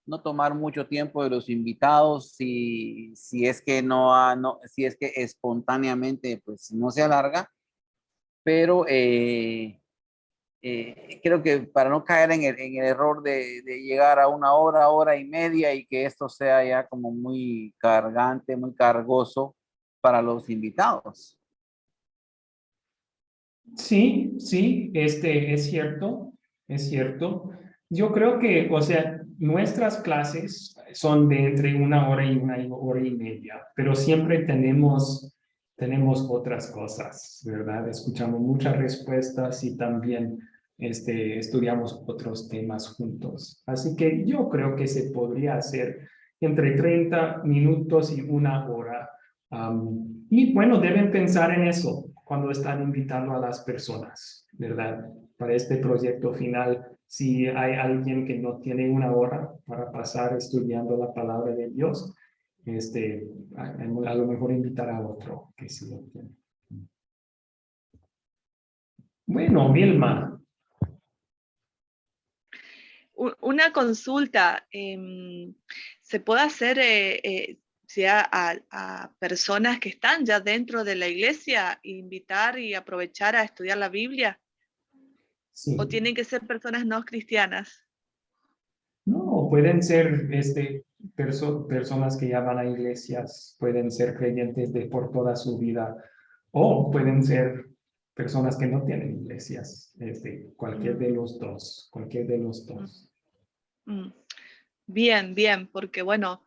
no tomar mucho tiempo de los invitados si es que si es que espontáneamente pues no se alarga, pero creo que para no caer en el error de llegar a 1 hora, hora y media y que esto sea ya como muy cargante, muy cargoso para los invitados.
Sí, sí, es cierto, es cierto. Yo creo que, o sea, nuestras clases son de entre 1 hora y 1 hora y media, pero siempre tenemos otras cosas, ¿verdad? Escuchamos muchas respuestas y también estudiamos otros temas juntos. Así que yo creo que se podría hacer entre 30 minutos y 1 hora. Y bueno, deben pensar en eso cuando están invitando a las personas, ¿verdad? Para este proyecto final, si hay alguien que no tiene 1 hora para pasar estudiando la palabra de Dios, a lo mejor invitar a otro que sí lo tiene. Bueno, Vilma.
Una consulta, ¿se puede hacer sea a personas que están ya dentro de la iglesia, invitar y aprovechar a estudiar la Biblia?
Sí.
¿O tienen que ser personas no cristianas?
No, pueden ser personas que ya van a iglesias, pueden ser creyentes de por toda su vida, o pueden ser personas que no tienen iglesias, cualquier de los dos, cualquier de los dos.
Bien, bien, porque bueno,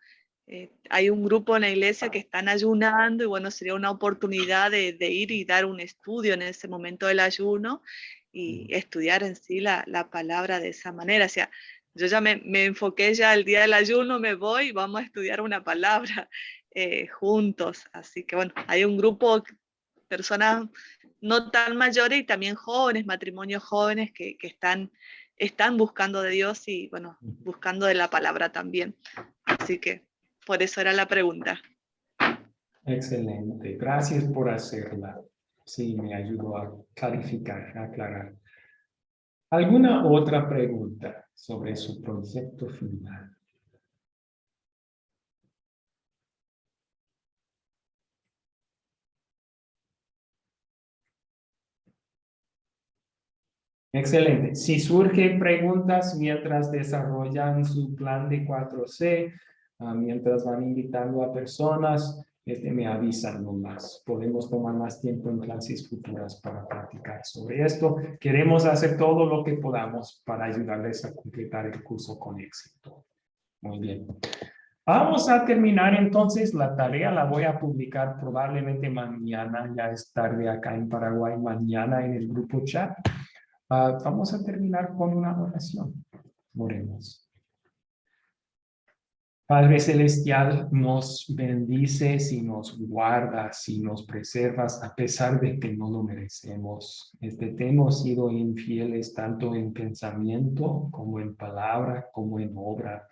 hay un grupo en la iglesia que están ayunando y bueno, sería una oportunidad de ir y dar un estudio en ese momento del ayuno y estudiar en sí la palabra de esa manera. O sea, yo ya me enfoqué ya el día del ayuno, me voy y vamos a estudiar una palabra juntos. Así que bueno, hay un grupo, personas no tan mayores y también jóvenes, matrimonios jóvenes que están buscando de Dios y bueno, buscando de la palabra también. Así que por eso era la pregunta.
Excelente, gracias por hacerla. Sí, me ayudó a clarificar, a aclarar. ¿Alguna otra pregunta sobre su proyecto final? Excelente. Si surgen preguntas mientras desarrollan su plan de 4C, mientras van invitando a personas, me avisan nomás. Podemos tomar más tiempo en clases futuras para platicar sobre esto. Queremos hacer todo lo que podamos para ayudarles a completar el curso con éxito. Muy bien. Vamos a terminar entonces la tarea. La voy a publicar probablemente mañana. Ya es tarde acá en Paraguay. Mañana en el grupo chat. Vamos a terminar con una oración. Oremos. Padre Celestial, nos bendices y nos guardas y nos preservas a pesar de que no lo merecemos. Te hemos sido infieles tanto en pensamiento como en palabra, como en obra.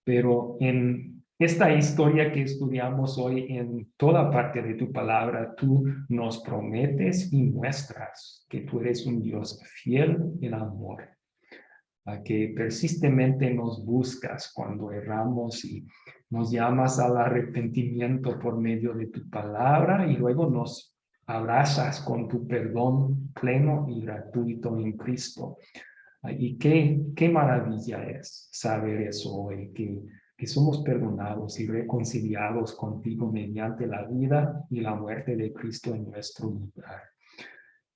Pero en esta historia que estudiamos hoy, en toda parte de tu palabra, tú nos prometes y muestras que tú eres un Dios fiel en amor, a que persistentemente nos buscas cuando erramos y nos llamas al arrepentimiento por medio de tu palabra y luego nos abrazas con tu perdón pleno y gratuito en Cristo. Y qué maravilla es saber eso hoy, que somos perdonados y reconciliados contigo mediante la vida y la muerte de Cristo en nuestro lugar.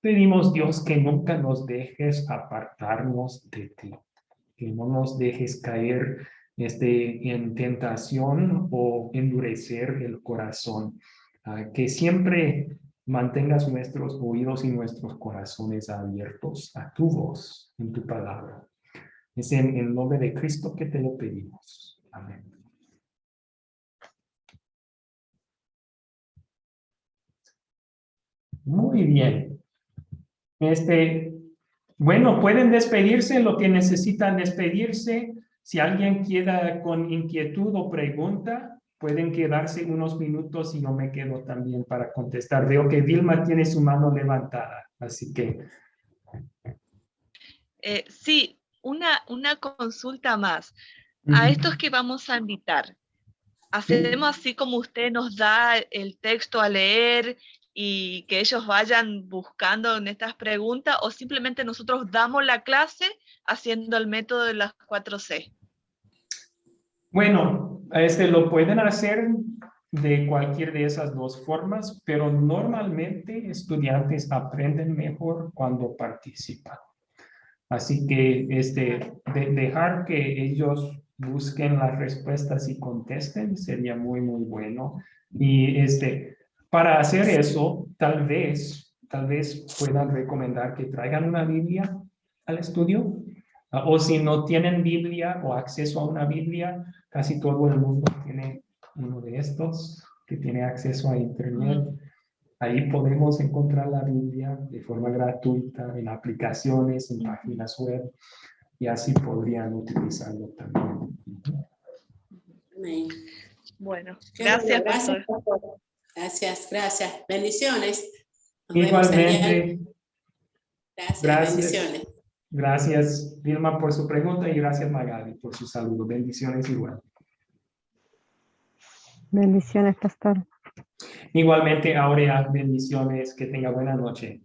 Pedimos, Dios, que nunca nos dejes apartarnos de ti, que no nos dejes caer en tentación o endurecer el corazón, que siempre mantengas nuestros oídos y nuestros corazones abiertos a tu voz, en tu palabra. Es en el nombre de Cristo que te lo pedimos. Amén. Muy bien. Bueno, pueden despedirse lo que necesitan despedirse. Si alguien queda con inquietud o pregunta, pueden quedarse unos minutos y yo me quedo también para contestar. Veo que Vilma tiene su mano levantada, así que...
Sí, una consulta más. A estos que vamos a invitar, ¿hacemos así como usted nos da el texto a leer y que ellos vayan buscando en estas preguntas, o simplemente nosotros damos la clase haciendo el método de las 4C?
Bueno, lo pueden hacer de cualquier de esas dos formas, pero normalmente estudiantes aprenden mejor cuando participan. Así que dejar que ellos busquen las respuestas y contesten sería muy, muy bueno. Y para hacer eso, tal vez puedan recomendar que traigan una Biblia al estudio. O si no tienen Biblia o acceso a una Biblia, casi todo el mundo tiene uno de estos que tiene acceso a Internet. Ahí podemos encontrar la Biblia de forma gratuita en aplicaciones, en páginas web, y así podrían utilizarlo también.
Amén.
Bueno,
Qué
gracias,
bueno,
pastor.
pastor. Gracias. Bendiciones. Nos vemos
Igualmente.
allá. Gracias, bendiciones.
Gracias, Vilma, por su pregunta y gracias, Magali, por su saludo. Bendiciones igual.
Bendiciones, pastor.
Igualmente, Aurea, bendiciones. Que tenga buena noche.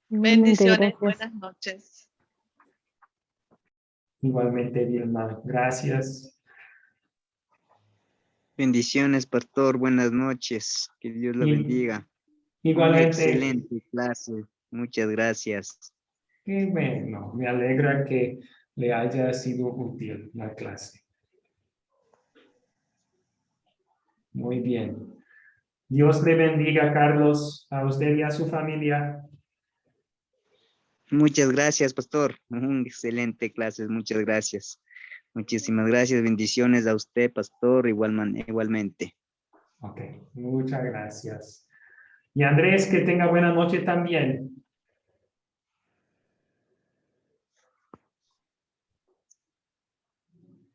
Igualmente,
Bendiciones,
gracias.
buenas noches.
Igualmente, Vilma, gracias.
Bendiciones, pastor. Buenas noches. Que Dios la bendiga.
Igualmente.
Una excelente clase. Muchas gracias.
Qué bueno, me alegra que le haya sido útil la clase. Muy bien. Dios le bendiga, Carlos, a usted y a su familia.
Muchas gracias, pastor. Excelente clase. Muchas gracias. Muchísimas gracias. Bendiciones a usted, pastor, igualmente.
Ok, muchas gracias. Y Andrés, que tenga buena noche también.